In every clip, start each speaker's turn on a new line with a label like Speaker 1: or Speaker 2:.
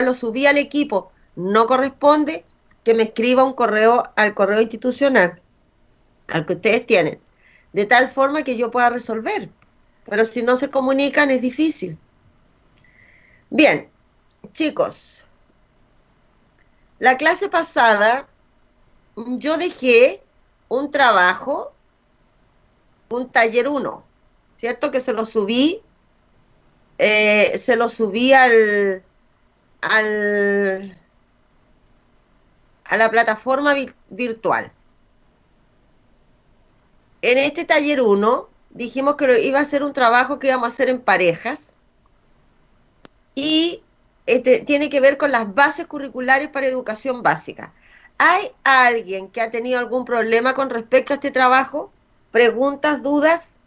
Speaker 1: lo subí al equipo, no corresponde que me escriba un correo al correo institucional, al que ustedes tienen, de tal forma que yo pueda resolver. Pero si no se comunican es difícil. Bien, chicos, la clase pasada yo dejé un trabajo, un taller uno, ¿cierto? Que se lo subí al, a la plataforma virtual. En este taller uno dijimos que iba a ser un trabajo que íbamos a hacer en parejas y tiene que ver con las bases curriculares para educación básica. ¿Hay alguien que ha tenido algún problema con respecto a este trabajo? ¿Preguntas, dudas?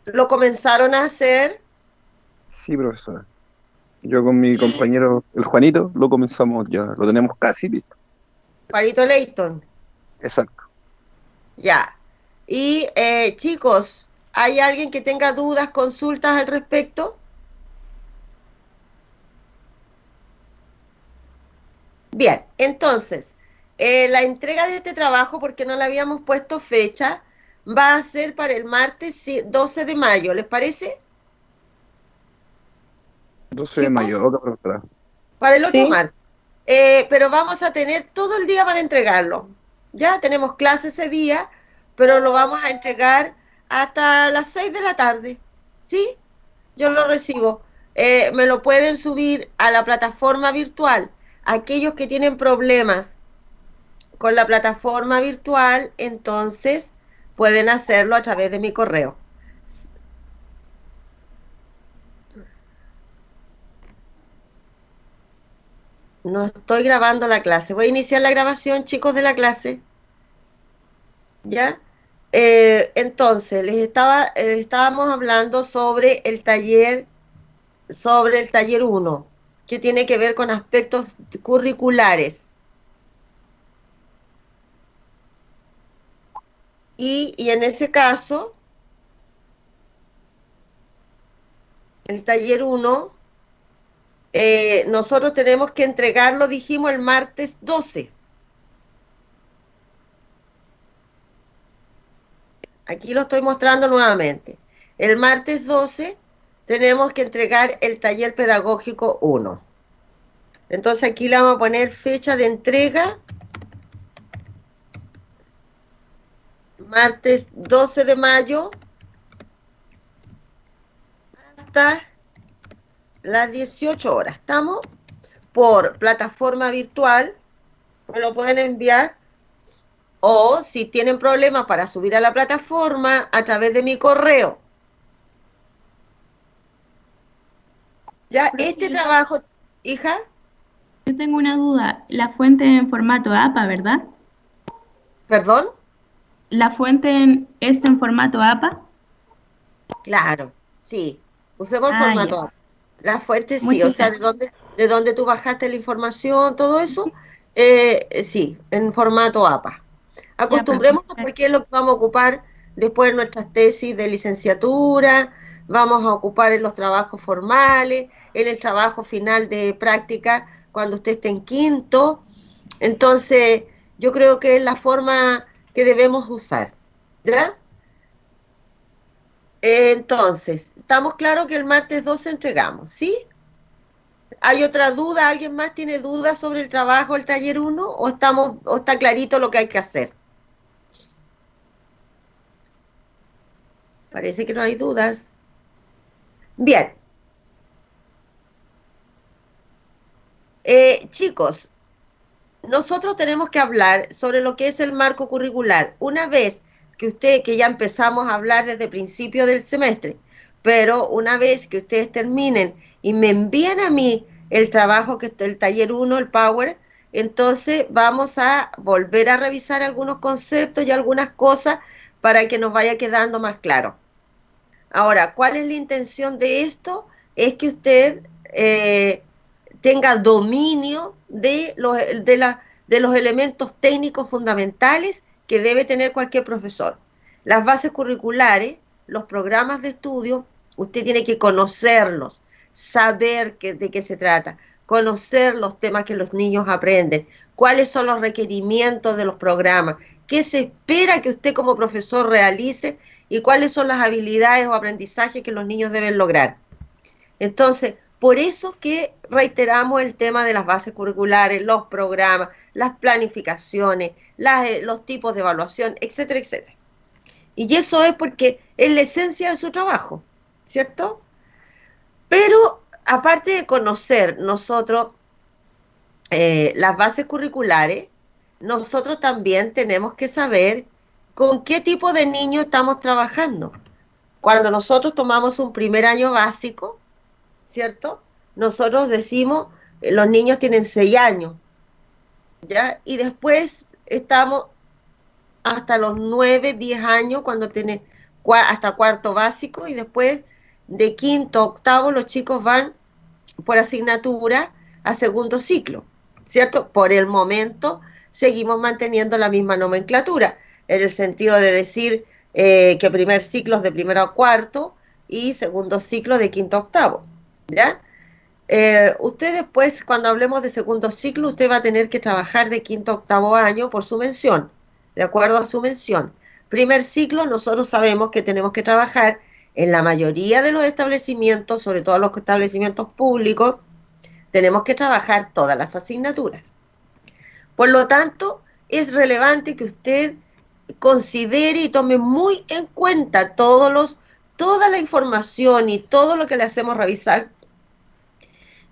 Speaker 1: ¿Lo comenzaron a hacer?
Speaker 2: Sí, profesora. Yo con mi
Speaker 1: Y
Speaker 2: compañero, el Juanito, lo comenzamos ya, lo tenemos casi listo.
Speaker 1: Juanito Leighton,
Speaker 2: Exacto.
Speaker 1: ya. Y chicos, ¿hay alguien que tenga dudas, consultas al respecto? Bien, entonces, la entrega de este trabajo, porque no le habíamos puesto fecha, va a ser para el martes 12 de mayo, ¿les parece?
Speaker 2: 12 de mayo,
Speaker 1: Chicos,
Speaker 2: ok, profesora.
Speaker 1: para el otro
Speaker 3: Sí,
Speaker 1: martes. Pero vamos a tener todo el día para entregarlo. Ya tenemos clase ese día, pero lo vamos a entregar hasta las 6 de la tarde. ¿Sí? Yo lo recibo. Me lo pueden subir a la plataforma virtual. Aquellos que tienen problemas con la plataforma virtual, entonces pueden hacerlo a través de mi correo. No estoy grabando la clase. Voy a iniciar la grabación, chicos de la clase. ¿Ya? Entonces, estábamos hablando sobre el taller uno, que tiene que ver con aspectos curriculares. Y en ese caso, el taller uno, nosotros tenemos que entregarlo, dijimos, el martes 12. Aquí lo estoy mostrando nuevamente. El martes 12 tenemos que entregar el taller pedagógico uno. Entonces aquí le vamos a poner fecha de entrega, martes 12 de mayo hasta las 18 horas. ¿Estamos? Por plataforma virtual, me lo pueden enviar. O si tienen problemas para subir a la plataforma, a través de mi correo. Ya,
Speaker 3: profe,
Speaker 1: este trabajo, hija,
Speaker 3: yo tengo una duda. La fuente en formato APA, ¿verdad?
Speaker 1: perdón,
Speaker 3: ¿La fuente es en formato APA?
Speaker 1: claro, sí, usemos el
Speaker 3: Ah, ya.
Speaker 1: formato. La fuente sí, o
Speaker 3: Muchas
Speaker 1: sea,
Speaker 3: gracias.
Speaker 1: de dónde tú bajaste la información, todo eso, sí, en formato APA.
Speaker 3: Ya, profe,
Speaker 1: Acostumbrémonos
Speaker 3: muchas
Speaker 1: porque es lo que vamos a ocupar después en nuestras tesis de licenciatura, vamos a ocupar en los trabajos formales, en el trabajo final de práctica cuando usted esté en quinto. Entonces, yo creo que es la forma que debemos usar. ¿Ya? Entonces, estamos claros que el martes 12 entregamos, ¿sí? ¿Hay otra duda? ¿Alguien más tiene dudas sobre el trabajo del taller uno? O está clarito lo que hay que hacer? Parece que no hay dudas. Bien, chicos, nosotros tenemos que hablar sobre lo que es el marco curricular. Una vez que ya empezamos a hablar desde el principio del semestre, pero una vez que ustedes terminen y me envíen a mí el trabajo que está el taller uno, el Power, entonces vamos a volver a revisar algunos conceptos y algunas cosas para que nos vaya quedando más claro. Ahora, ¿cuál es la intención de esto? Es que usted tenga dominio de los elementos técnicos fundamentales que debe tener cualquier profesor. Las bases curriculares, los programas de estudio, usted tiene que conocerlos, saber de qué se trata, conocer los temas que los niños aprenden, cuáles son los requerimientos de los programas, qué se espera que usted como profesor realice y cuáles son las habilidades o aprendizajes que los niños deben lograr. Entonces, por eso que reiteramos el tema de las bases curriculares, los programas, las planificaciones, los tipos de evaluación, etcétera, etcétera. Y eso es porque es la esencia de su trabajo, ¿cierto? Pero aparte de conocer nosotros las bases curriculares, nosotros también tenemos que saber con qué tipo de niños estamos trabajando. Cuando nosotros tomamos un primer año básico, ¿cierto? Nosotros decimos, los niños tienen 6 años, ¿ya? Y después estamos hasta los 9, 10 años, cuando tienen hasta cuarto básico, y después de quinto a octavo los chicos van por asignatura a segundo ciclo, ¿cierto? Por el momento seguimos manteniendo la misma nomenclatura, en el sentido de decir que primer ciclo es de primero a cuarto y segundo ciclo de quinto a octavo, ¿ya? Usted después, cuando hablemos de segundo ciclo, usted va a tener que trabajar de quinto a octavo año por su mención, de acuerdo a su mención. Primer ciclo, nosotros sabemos que tenemos que trabajar en la mayoría de los establecimientos, sobre todo los establecimientos públicos, tenemos que trabajar todas las asignaturas. Por lo tanto, es relevante que usted considere y tome muy en cuenta toda la información y todo lo que le hacemos revisar,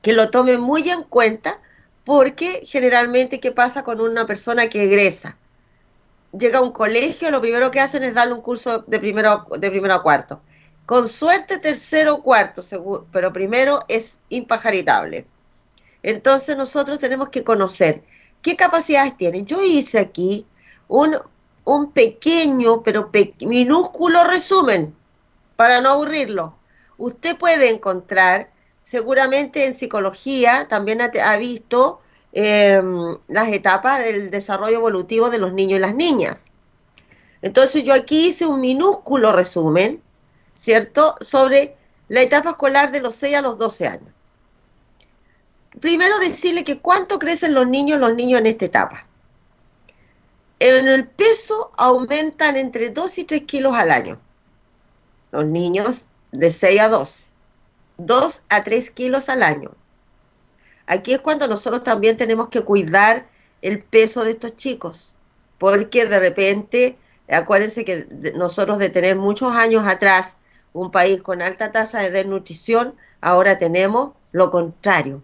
Speaker 1: que lo tome muy en cuenta, porque generalmente, ¿qué pasa con una persona que egresa? Llega a un colegio, lo primero que hacen es darle un curso de primero a cuarto. Con suerte tercero o cuarto, pero primero es impajaritable. Entonces nosotros tenemos que conocer qué capacidades tienen. Yo hice aquí un pequeño, pero minúsculo resumen, para no aburrirlo. Usted puede encontrar, seguramente en psicología, también ha visto las etapas del desarrollo evolutivo de los niños y las niñas. Entonces yo aquí hice un minúsculo resumen, ¿cierto?, sobre la etapa escolar de los 6 a los 12 años. Primero decirle que cuánto crecen los niños en esta etapa. En el peso aumentan entre 2 y 3 kilos al año. Los niños de 6 a 12. 2 a 3 kilos al año. Aquí es cuando nosotros también tenemos que cuidar el peso de estos chicos, porque de repente, acuérdense que nosotros de tener muchos años atrás un país con alta tasa de desnutrición, ahora tenemos lo contrario,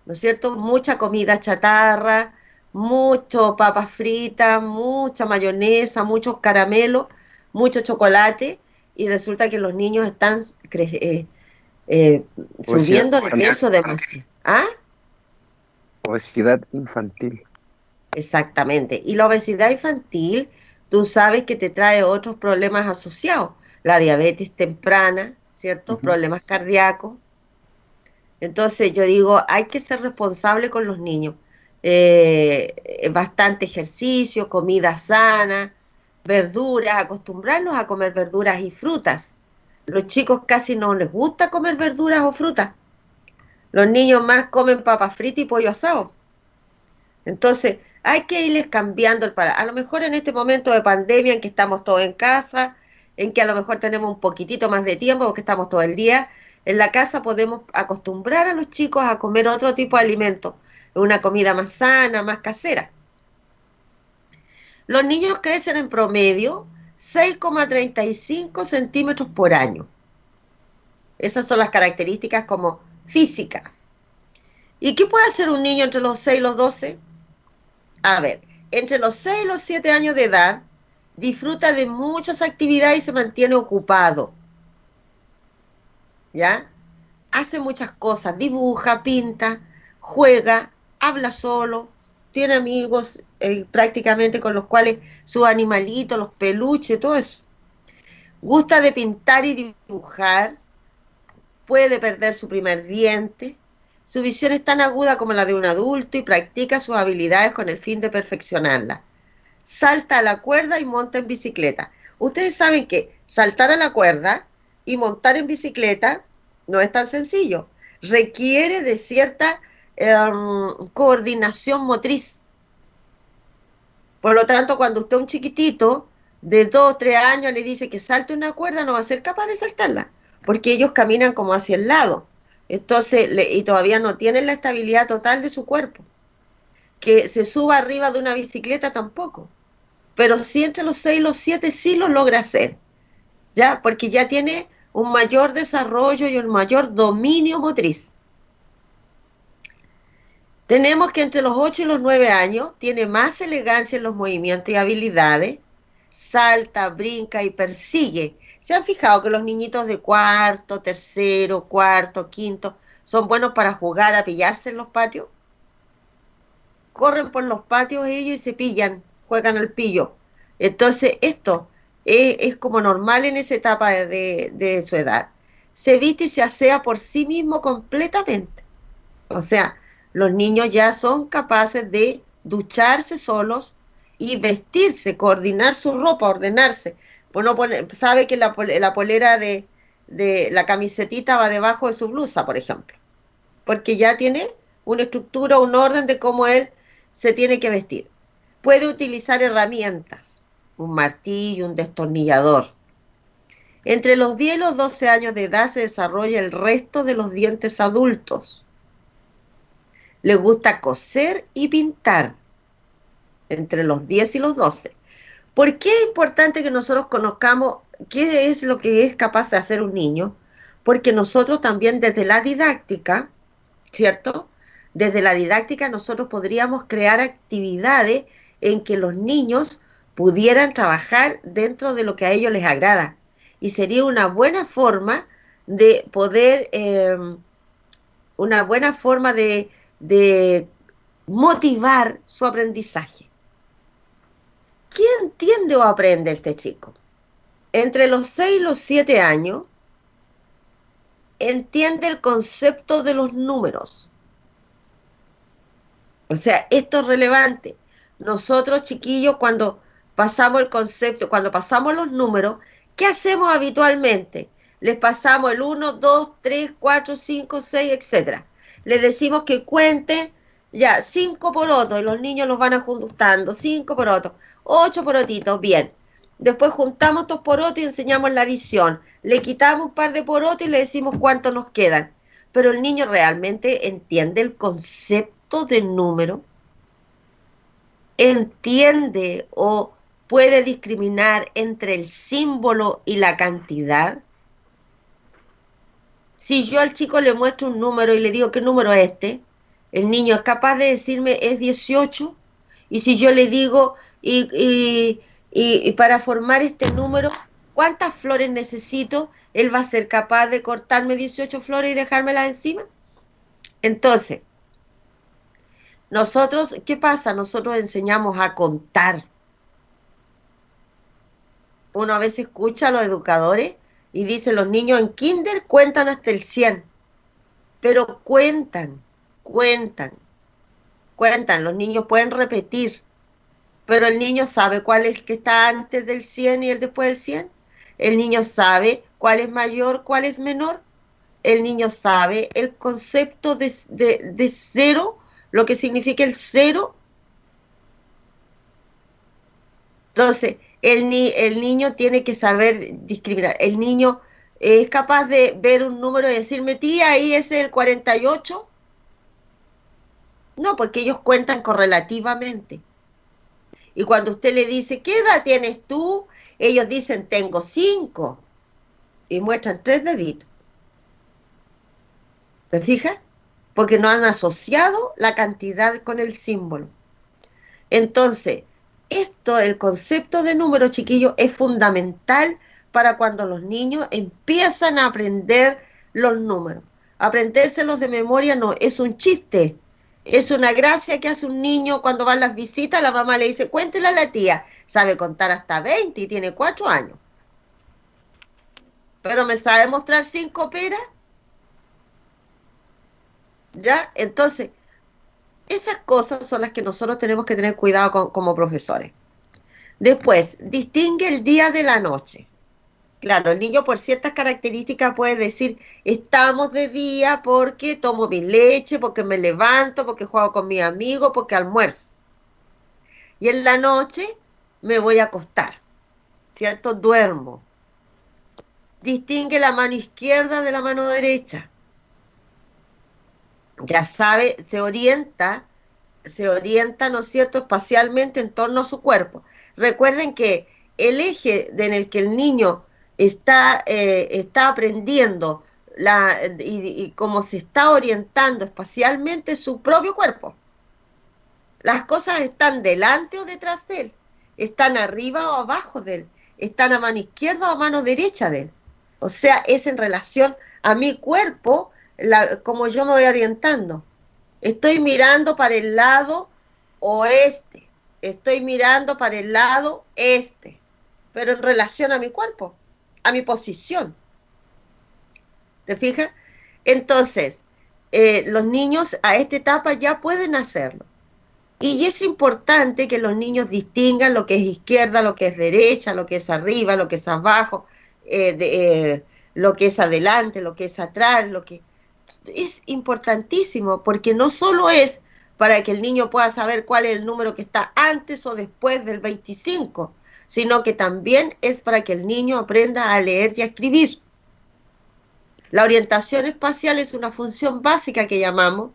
Speaker 1: ¿no es cierto? Mucha comida chatarra, mucho papas fritas, mucha mayonesa, muchos caramelos, mucho chocolate, y resulta que los niños están
Speaker 2: Obesidad
Speaker 1: subiendo de
Speaker 2: infantil.
Speaker 1: peso demasiado. ¿Ah?
Speaker 2: Obesidad infantil.
Speaker 1: Exactamente. Y la obesidad infantil, tú sabes que te trae otros problemas asociados. La diabetes temprana, ¿cierto? Problemas cardíacos. Entonces yo digo, hay que ser responsable con los niños. Bastante ejercicio, comida sana, verduras, acostumbrarlos a comer verduras y frutas. Los chicos casi no les gusta comer verduras o frutas. Los niños más comen papas fritas y pollo asado. Entonces, hay que irles cambiando a lo mejor en este momento de pandemia en que estamos todos en casa, en que a lo mejor tenemos un poquitito más de tiempo porque estamos todo el día en la casa, podemos acostumbrar a los chicos a comer otro tipo de alimentos, una comida más sana, más casera. Los niños crecen en promedio 6,35 centímetros por año. Esas son las características como físicas. ¿Y qué puede hacer un niño entre los 6 y los 12? A ver, entre los 6 y los 7 años de edad, disfruta de muchas actividades y se mantiene ocupado. ¿Ya? Hace muchas cosas, dibuja, pinta, juega, habla solo, tiene amigos prácticamente con los cuales sus animalitos, los peluches, todo eso. Gusta de pintar y dibujar, puede perder su primer diente, Su visión es tan aguda como la de un adulto y practica sus habilidades con el fin de perfeccionarlas. Salta a la cuerda y monta en bicicleta. Ustedes saben que saltar a la cuerda y montar en bicicleta no es tan sencillo. Requiere de cierta coordinación motriz. Por lo tanto, cuando usted a un chiquitito de 2 o 3 años le dice que salte una cuerda, no va a ser capaz de saltarla, porque ellos caminan como hacia el lado. Entonces, y todavía no tienen la estabilidad total de su cuerpo. Que se suba arriba de una bicicleta tampoco. Pero sí entre los 6 y los 7 sí lo logra hacer, ¿ya? Porque ya tiene un mayor desarrollo y un mayor dominio motriz. Tenemos que entre los 8 y los 9 años tiene más elegancia en los movimientos y habilidades, salta, brinca y persigue. ¿Se han fijado que los niñitos de cuarto, tercero, cuarto, quinto son buenos para jugar a pillarse en los patios? Corren por los patios ellos y se pillan, juegan al pillo. Entonces, esto es como normal en esa etapa de su edad. Se viste y se asea por sí mismo completamente. O sea, los niños ya son capaces de ducharse solos y vestirse, coordinar su ropa, ordenarse. Uno sabe que la polera de la camisetita va debajo de su blusa, por ejemplo, porque ya tiene una estructura, un orden de cómo él se tiene que vestir. Puede utilizar herramientas, un martillo, un destornillador. Entre los 10 y los 12 años de edad se desarrolla el resto de los dientes adultos. Le gusta coser y pintar entre los 10 y los 12. ¿Por qué es importante que nosotros conozcamos qué es lo que es capaz de hacer un niño? Porque nosotros también desde la didáctica, ¿cierto? Desde la didáctica nosotros podríamos crear actividades en que los niños pudieran trabajar dentro de lo que a ellos les agrada. Y sería una buena forma de poder, una buena forma de motivar su aprendizaje. ¿Qué entiende o aprende este chico? Entre los 6 y los 7 años, entiende el concepto de los números. O sea, esto es relevante. Nosotros, chiquillos, cuando pasamos el concepto, cuando pasamos los números, ¿qué hacemos habitualmente? Les pasamos el 1, 2, 3, 4, 5, 6, etcétera. Les decimos que cuenten ya 5 porotos y los niños los van ajustando, 5 porotos, 8 porotitos, bien. Después juntamos estos porotos y enseñamos la adición. Le quitamos un par de porotos y le decimos cuántos nos quedan. Pero el niño realmente entiende el concepto del número, entiende o puede discriminar entre el símbolo y la cantidad. Si yo al chico le muestro un número y le digo qué número es este, el niño es capaz de decirme es 18. Y si yo le digo y para formar este número, ¿cuántas flores necesito? Él va a ser capaz de cortarme 18 flores y dejármelas encima. Entonces, nosotros, ¿qué pasa? Nosotros enseñamos a contar. Uno a veces escucha a los educadores y dice, los niños en kinder cuentan hasta el 100, pero cuentan, cuentan. Los niños pueden repetir, pero el niño sabe cuál es el que está antes del 100 y el después del 100. El niño sabe cuál es mayor, cuál es menor. El niño sabe el concepto de cero, lo que significa el cero. Entonces, el niño tiene que saber discriminar. El niño es capaz de ver un número y decirme, tía, ahí es el 48. No, porque ellos cuentan correlativamente. Y cuando usted le dice, ¿qué edad tienes tú? Ellos dicen, tengo 5. Y muestran 3 deditos. ¿Te fijas? Porque no han asociado la cantidad con el símbolo. Entonces, esto, el concepto de número, chiquillo, es fundamental para cuando los niños empiezan a aprender los números. Aprendérselos de memoria no, es un chiste. Es una gracia que hace un niño cuando van las visitas, la mamá le dice, cuéntele a la tía, sabe contar hasta 20 y tiene 4 años. Pero me sabe mostrar 5 peras. ¿ya? Entonces, esas cosas son las que nosotros tenemos que tener cuidado como profesores. Después, distingue el día de la noche. Claro, el niño por ciertas características puede decir, estamos de día porque tomo mi leche, porque me levanto, porque juego con mis amigos, porque almuerzo. Y en la noche me voy a acostar, ¿cierto? Duermo. Distingue la mano izquierda de la mano derecha. Ya sabe, se orienta, ¿no es cierto?, espacialmente en torno a su cuerpo. Recuerden que el eje en el que el niño está aprendiendo y cómo se está orientando espacialmente es su propio cuerpo. Las cosas están delante o detrás de él, están arriba o abajo de él, están a mano izquierda o a mano derecha de él. O sea, es en relación a mi cuerpo como yo me voy orientando. Estoy mirando para el lado oeste, estoy mirando para el lado este, pero en relación a mi cuerpo, a mi posición. ¿Te fijas? Entonces, los niños a esta etapa ya pueden hacerlo. Y es importante que los niños distingan lo que es izquierda, lo que es derecha, lo que es arriba, lo que es abajo, lo que es adelante, lo que es atrás, lo que es importantísimo, porque no solo es para que el niño pueda saber cuál es el número que está antes o después del 25, sino que también es para que el niño aprenda a leer y a escribir. La orientación espacial es una función básica que llamamos,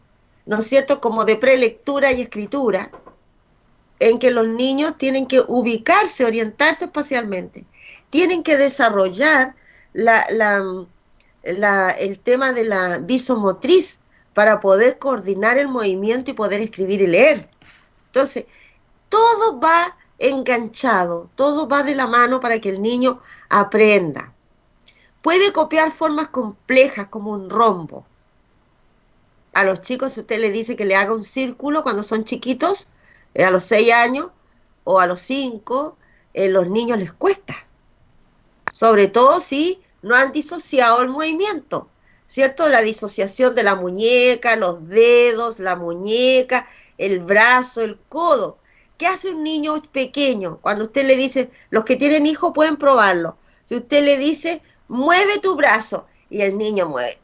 Speaker 1: ¿no es cierto?, como de prelectura y escritura, en que los niños tienen que ubicarse, orientarse espacialmente, tienen que desarrollar el tema de la visomotriz para poder coordinar el movimiento y poder escribir y leer. Entonces, todo va enganchado, todo va de la mano para que el niño aprenda. Puede copiar formas complejas como un rombo. A los chicos, si usted le dice que le haga un círculo cuando son chiquitos, a los 6 años o a los 5, los niños les cuesta. Sobre todo si no han disociado el movimiento, ¿cierto? La disociación de la muñeca, los dedos, la muñeca, el brazo, el codo. ¿Qué hace un niño pequeño? Cuando usted le dice, los que tienen hijos pueden probarlo. Si usted le dice, mueve tu brazo, y el niño mueve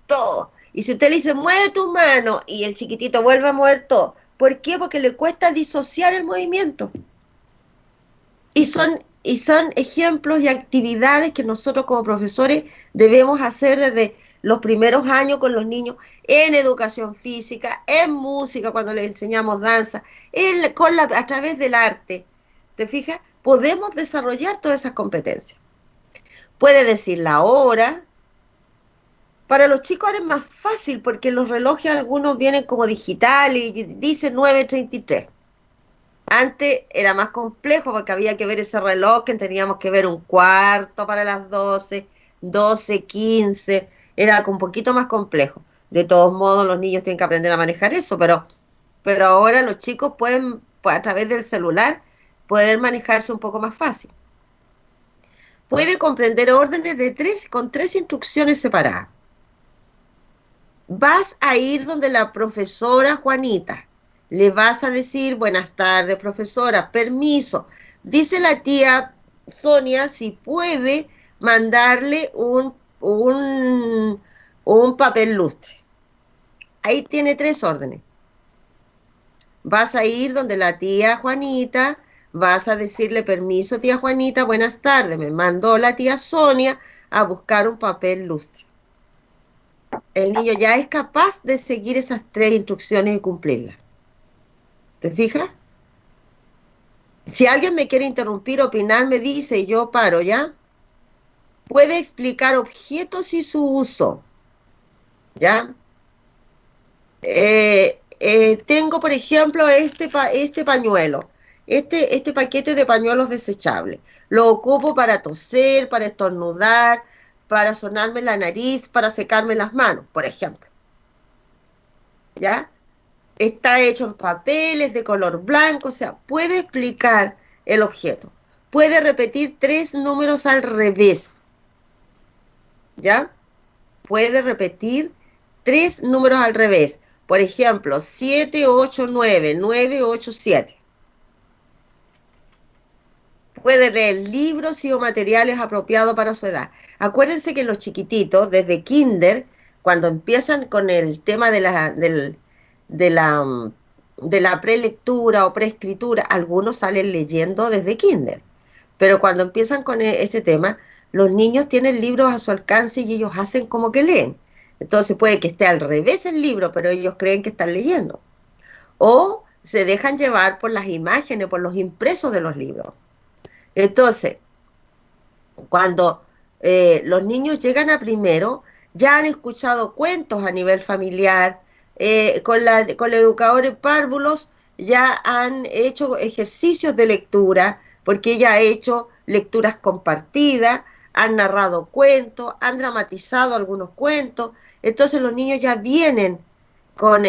Speaker 1: todo. Y si usted le dice, mueve tu mano, y el chiquitito vuelve a mover todo. ¿Por qué? Porque le cuesta disociar el movimiento. Y son ejemplos y actividades que nosotros como profesores debemos hacer desde los primeros años con los niños en educación física, en música, cuando les enseñamos danza, a través del arte. ¿Te fijas? Podemos desarrollar todas esas competencias. Puede decir la hora. Para los chicos ahora es más fácil porque los relojes algunos vienen como digitales y dicen 9:33. Antes era más complejo porque había que ver ese reloj, que teníamos que ver un cuarto para las 12, 12:15, era un poquito más complejo. De todos modos, los niños tienen que aprender a manejar eso, pero ahora los chicos pueden, pues, a través del celular, poder manejarse un poco más fácil. Puede comprender órdenes con 3 instrucciones separadas. Vas a ir donde la profesora Juanita. Le vas a decir, buenas tardes, profesora, permiso. Dice la tía Sonia si puede mandarle un papel lustre. Ahí tiene 3 órdenes. Vas a ir donde la tía Juanita, vas a decirle, permiso, tía Juanita, buenas tardes. Me mandó la tía Sonia a buscar un papel lustre. El niño ya es capaz de seguir esas 3 instrucciones y cumplirlas. ¿Te fijas? Si alguien me quiere interrumpir, opinar, me dice y yo paro, ¿ya? Puede explicar objetos y su uso, ¿ya? Tengo, por ejemplo, este pañuelo, este paquete de pañuelos desechables. Lo ocupo para toser, para estornudar, para sonarme la nariz, para secarme las manos, por ejemplo. ¿Ya? Está hecho en papeles de color blanco, o sea, puede explicar el objeto. Puede repetir 3 números al revés, ¿ya? Puede repetir 3 números al revés. Por ejemplo, 789, 987. Puede leer libros y o materiales apropiados para su edad. Acuérdense que los chiquititos, desde kinder, cuando empiezan con el tema de la, de la prelectura o preescritura, algunos salen leyendo desde kinder. Pero cuando empiezan con ese tema, los niños tienen libros a su alcance y ellos hacen como que leen. Entonces puede que esté al revés el libro, pero ellos creen que están leyendo. O se dejan llevar por las imágenes, por los impresos de los libros. Entonces, cuando los niños llegan a primero, ya han escuchado cuentos a nivel familiar, con la educadora en párvulos ya han hecho ejercicios de lectura, porque ella ha hecho lecturas compartidas, han narrado cuentos, han dramatizado algunos cuentos, entonces los niños ya vienen con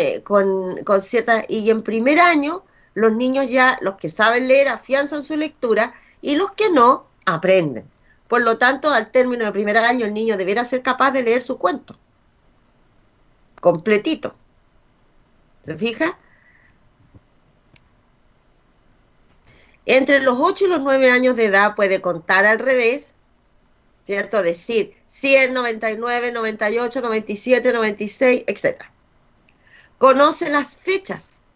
Speaker 1: ciertas, y en primer año los niños ya, los que saben leer, afianzan su lectura y los que no, aprenden. Por lo tanto, al término de primer año, el niño deberá ser capaz de leer su cuento completito. ¿Se fija? Entre los 8 y los 9 años de edad puede contar al revés, ¿cierto? Decir 100, 99, 98, 97, 96, etc. Conoce las fechas.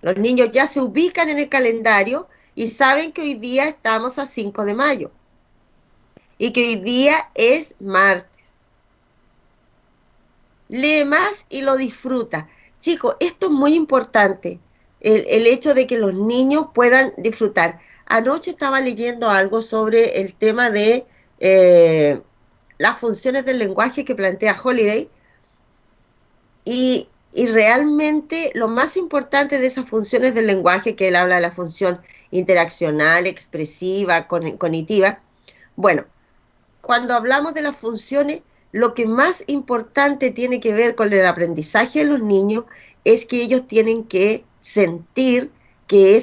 Speaker 1: Los niños ya se ubican en el calendario y saben que hoy día estamos a 5 de mayo y que hoy día es martes. Lee más y lo disfruta. Chicos, esto es muy importante, el hecho de que los niños puedan disfrutar. Anoche estaba leyendo algo sobre el tema de las funciones del lenguaje que plantea Holiday y realmente lo más importante de esas funciones del lenguaje, que él habla de la función interaccional, expresiva, cognitiva, bueno, cuando hablamos de las funciones, lo que más importante tiene que ver con el aprendizaje de los niños es que ellos tienen que sentir que,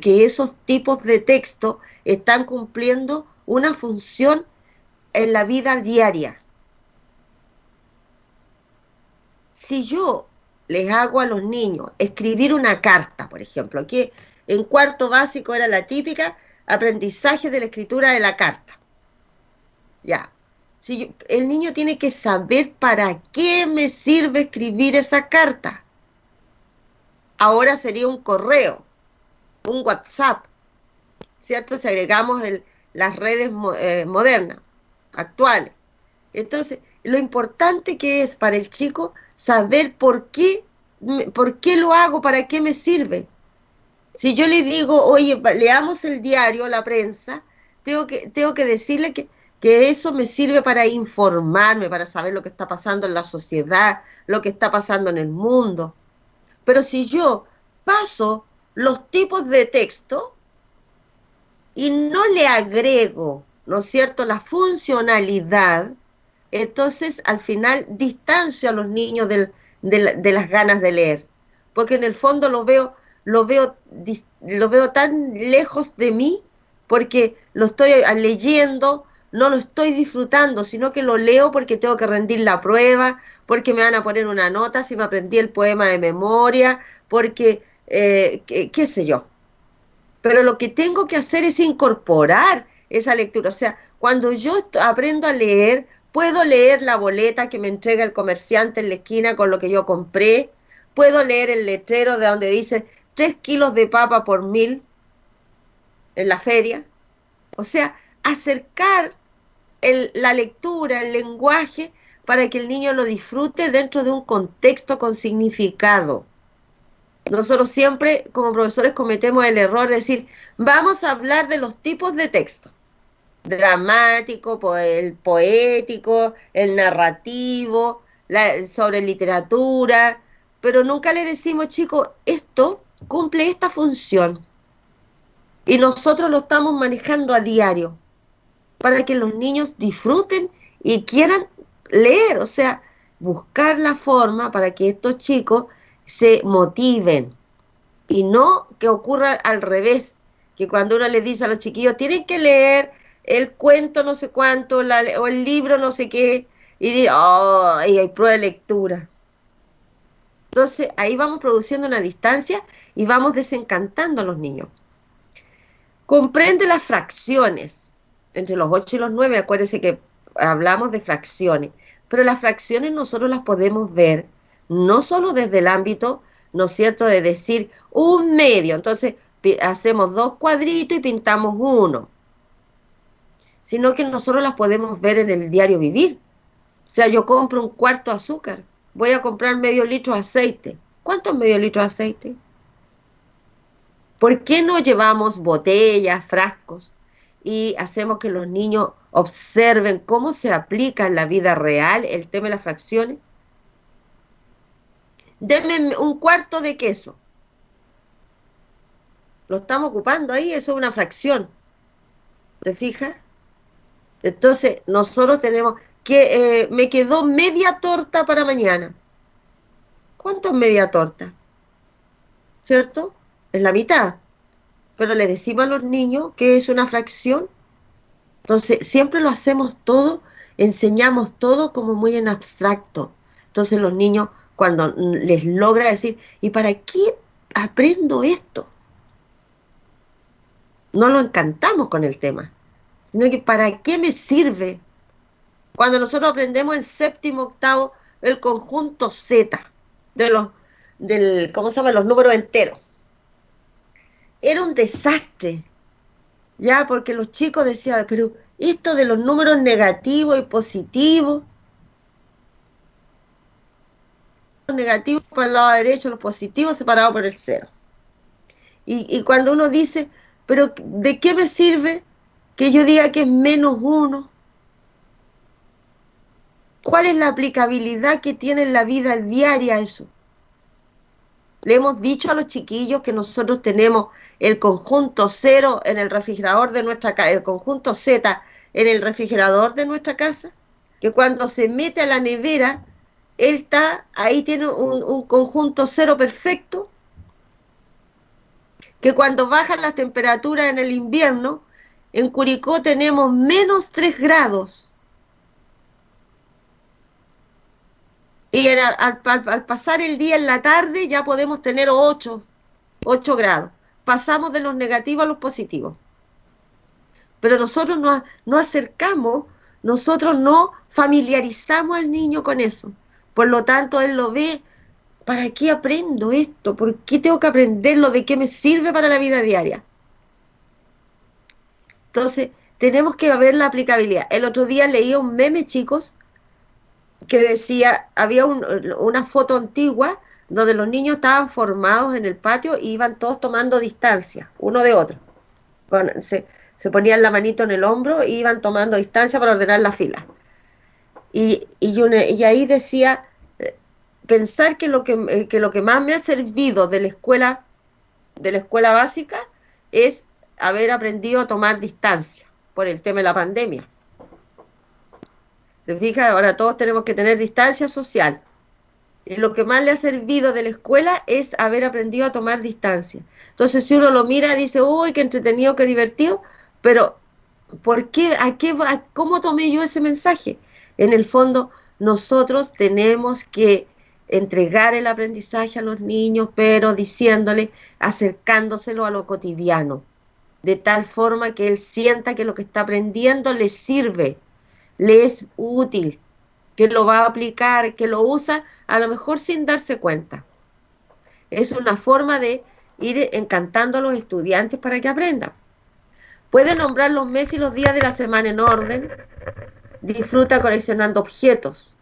Speaker 1: que esos tipos de texto están cumpliendo una función en la vida diaria. Si yo les hago a los niños escribir una carta, por ejemplo, que en cuarto básico era la típica aprendizaje de la escritura de la carta. Ya. Si el niño tiene que saber para qué me sirve escribir esa carta. Ahora sería un correo, un WhatsApp, ¿cierto? Si agregamos las redes modernas, actuales. Entonces, lo importante que es para el chico saber por qué lo hago, para qué me sirve. Si yo le digo, oye, leamos el diario, la prensa, tengo que decirle que eso me sirve para informarme, para saber lo que está pasando en la sociedad, lo que está pasando en el mundo. Pero si yo paso los tipos de texto y no le agrego, ¿no es cierto?, la funcionalidad, entonces al final distancio a los niños de las ganas de leer, porque en el fondo lo veo tan lejos de mí, porque lo estoy leyendo, no lo estoy disfrutando, sino que lo leo porque tengo que rendir la prueba, porque me van a poner una nota si me aprendí el poema de memoria, porque, qué sé yo. Pero lo que tengo que hacer es incorporar esa lectura. O sea, cuando yo aprendo a leer, puedo leer la boleta que me entrega el comerciante en la esquina con lo que yo compré, puedo leer el letrero de donde dice 3 kilos de papa por 1000 en la feria. O sea, acercar la lectura, el lenguaje, para que el niño lo disfrute dentro de un contexto con significado. Nosotros siempre, como profesores, cometemos el error de decir, vamos a hablar de los tipos de texto. Dramático, el poético, el narrativo, sobre literatura, pero nunca le decimos, chicos, esto cumple esta función. Y nosotros lo estamos manejando a diario, para que los niños disfruten y quieran leer, o sea, buscar la forma para que estos chicos se motiven y no que ocurra al revés, que cuando uno les dice a los chiquillos tienen que leer el cuento no sé cuánto o el libro no sé qué y dice, oh, y hay prueba de lectura. Entonces ahí vamos produciendo una distancia y vamos desencantando a los niños. Comprende las fracciones, entre los 8 y los 9, acuérdense que hablamos de fracciones, pero las fracciones nosotros las podemos ver no solo desde el ámbito, ¿no es cierto?, de decir un medio, entonces hacemos 2 cuadritos y pintamos uno, sino que nosotros las podemos ver en el diario vivir. O sea, yo compro un cuarto de azúcar, voy a comprar medio litro de aceite. ¿Cuántos medio litro de aceite? ¿Por qué no llevamos botellas, frascos y hacemos que los niños observen cómo se aplica en la vida real el tema de las fracciones? Denme un cuarto de queso. Lo estamos ocupando ahí, eso es una fracción. ¿Te fijas? Entonces, nosotros tenemos que me quedó media torta para mañana. ¿Cuánto es media torta? ¿Cierto? Es la mitad. Pero le decimos a los niños que es una fracción. Entonces, siempre lo hacemos todo, enseñamos todo como muy en abstracto. Entonces, los niños, cuando les logra decir, ¿y para qué aprendo esto? No lo encantamos con el tema, sino que ¿para qué me sirve? Cuando nosotros aprendemos en séptimo, octavo, el conjunto Z de ¿cómo se llama? Los números enteros. Era un desastre, ya, porque los chicos decían, pero esto de los números negativos y positivos, los negativos para el lado derecho, los positivos separados por el cero. Y cuando uno dice, pero ¿de qué me sirve que yo diga que es menos uno? ¿Cuál es la aplicabilidad que tiene en la vida diaria eso? Le hemos dicho a los chiquillos que nosotros tenemos el conjunto cero en el refrigerador de nuestra casa, el conjunto Z en el refrigerador de nuestra casa, que cuando se mete a la nevera, él está, ahí tiene un conjunto cero perfecto, que cuando bajan las temperaturas en el invierno, en Curicó tenemos menos 3 grados. Y al pasar el día en la tarde ya podemos tener 8 grados. Pasamos de los negativos a los positivos. Pero nosotros no acercamos, nosotros no familiarizamos al niño con eso. Por lo tanto, él lo ve, ¿para qué aprendo esto? ¿Por qué tengo que aprenderlo? ¿De qué me sirve para la vida diaria? Entonces, tenemos que ver la aplicabilidad. El otro día leí un meme, chicos, que decía, había una foto antigua donde los niños estaban formados en el patio y iban todos tomando distancia, uno de otro. Bueno, se ponían la manito en el hombro e iban tomando distancia para ordenar la fila. Y ahí decía, pensar que lo que más me ha servido de la escuela básica es haber aprendido a tomar distancia por el tema de la pandemia. ¿Te fijas? Ahora todos tenemos que tener distancia social. Y lo que más le ha servido de la escuela es haber aprendido a tomar distancia. Entonces, si uno lo mira, dice, uy, qué entretenido, qué divertido, pero ¿por qué? ¿Cómo tomé yo ese mensaje? En el fondo, nosotros tenemos que entregar el aprendizaje a los niños, pero diciéndole, acercándoselo a lo cotidiano, de tal forma que él sienta que lo que está aprendiendo le sirve, le es útil, que lo va a aplicar, que lo usa, a lo mejor sin darse cuenta. Es una forma de ir encantando a los estudiantes para que aprendan. Puede nombrar los meses y los días de la semana en orden. Disfruta coleccionando objetos.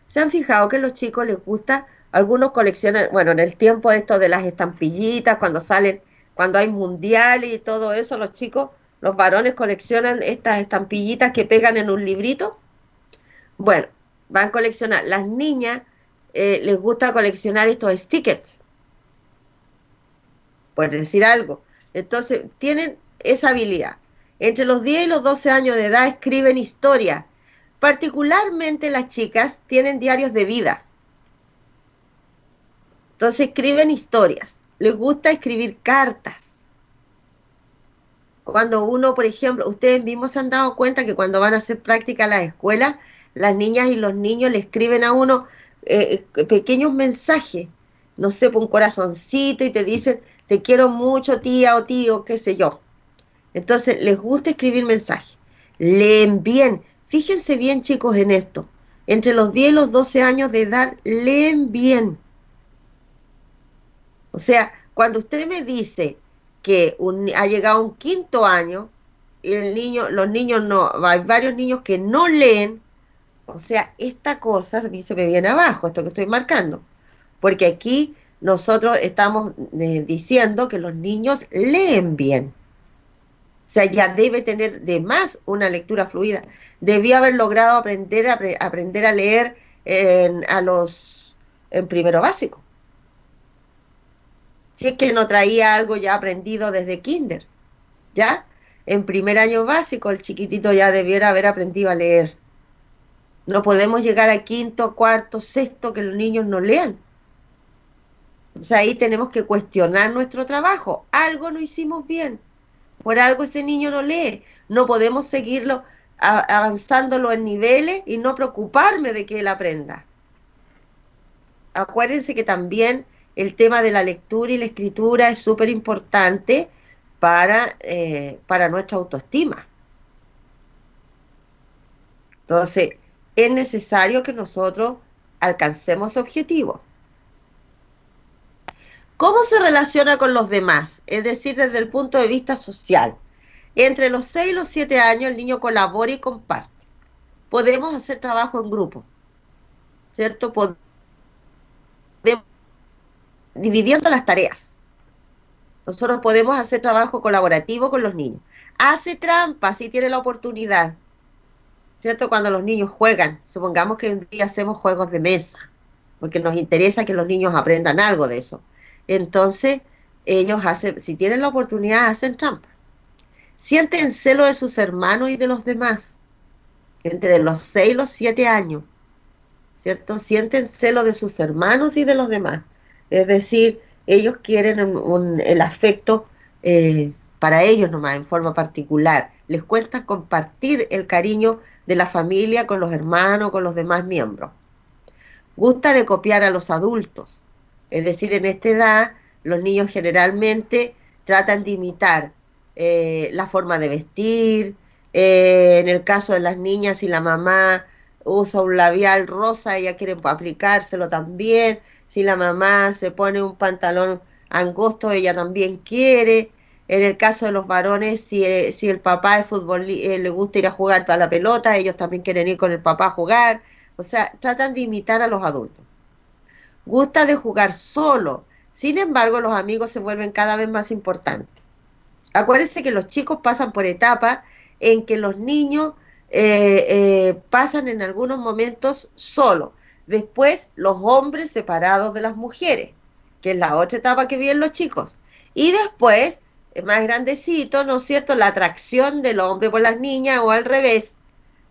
Speaker 1: ¿Se han fijado que a los chicos les gusta? Algunos coleccionan, bueno, en el tiempo de esto de las estampillitas, cuando salen, cuando hay mundiales y todo eso, los chicos, los varones coleccionan estas estampillitas que pegan en un librito. Bueno, van a coleccionar. Las niñas les gusta coleccionar estos stickers, por decir algo. Entonces, tienen esa habilidad. Entre los 10 y los 12 años de edad escriben historias. Particularmente las chicas tienen diarios de vida. Entonces escriben historias. Les gusta escribir cartas. Cuando uno, por ejemplo, ustedes mismos se han dado cuenta que cuando van a hacer práctica a las escuelas, las niñas y los niños le escriben a uno pequeños mensajes no sé, un corazoncito y te dicen, te quiero mucho tía o tío, qué sé yo. Entonces, les gusta escribir mensajes. Leen bien. Fíjense bien, chicos, en esto. Entre los 10 y los 12 años de edad, leen bien. O sea, cuando usted me dice que ha llegado un quinto año y los niños no, hay varios niños que no leen, o sea, esta cosa a mí se me viene abajo, esto que estoy marcando. Porque aquí nosotros estamos diciendo que los niños leen bien. O sea, ya debe tener de más una lectura fluida. Debió haber logrado aprender a leer en primero básico. Si es que no traía algo ya aprendido desde kinder, ¿ya? En primer año básico el chiquitito ya debiera haber aprendido a leer. No podemos llegar a quinto, cuarto, sexto que los niños no lean. O sea, ahí tenemos que cuestionar nuestro trabajo. Algo no hicimos bien. Por algo ese niño no lee. No podemos seguirlo avanzándolo en niveles y no preocuparme de que él aprenda. Acuérdense que también el tema de la lectura y la escritura es súper importante para nuestra autoestima. Entonces, es necesario que nosotros alcancemos objetivos. ¿Cómo se relaciona con los demás? Es decir, desde el punto de vista social. Entre los 6 y los 7 años el niño colabora y comparte. Podemos hacer trabajo en grupo, ¿cierto? Podemos dividiendo las tareas. Nosotros podemos hacer trabajo colaborativo con los niños. Hace trampa si tiene la oportunidad, ¿cierto? Cuando los niños juegan, supongamos que un día hacemos juegos de mesa, porque nos interesa que los niños aprendan algo de eso. Entonces, ellos hacen, si tienen la oportunidad, hacen trampa. Sienten celo de sus hermanos y de los demás, entre los 6 y los 7 años, ¿cierto? Sienten celo de sus hermanos y de los demás. Es decir, ellos quieren el afecto para ellos nomás, en forma particular. Les cuesta compartir el cariño de la familia con los hermanos, con los demás miembros. Gusta de copiar a los adultos. Es decir, en esta edad, los niños generalmente tratan de imitar la forma de vestir. En el caso de las niñas, si la mamá usa un labial rosa, ella quiere aplicárselo también. Si la mamá se pone un pantalón angosto, ella también quiere. En el caso de los varones, si el papá es fútbol, le gusta ir a jugar para la pelota, ellos también quieren ir con el papá a jugar. O sea, tratan de imitar a los adultos. Gusta de jugar solo. Sin embargo, los amigos se vuelven cada vez más importantes. Acuérdense que los chicos pasan por etapas en que los niños pasan en algunos momentos solos. Después, los hombres separados de las mujeres, que es la otra etapa que viven los chicos. Y después, más grandecito, ¿no es cierto?, la atracción del hombre por las niñas o al revés.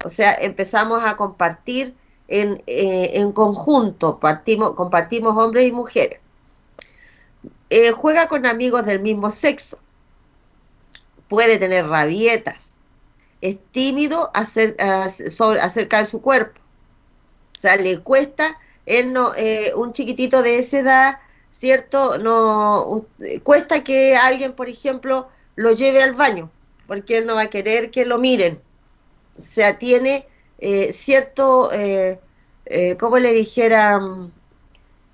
Speaker 1: O sea, empezamos a compartir en conjunto, compartimos hombres y mujeres. Juega con amigos del mismo sexo, puede tener rabietas, es tímido acerca de su cuerpo, o sea, le cuesta, él no, un chiquitito de esa edad, ¿cierto? No, cuesta que alguien, por ejemplo, lo lleve al baño, porque él no va a querer que lo miren, o sea, tiene cierto, como le dijera,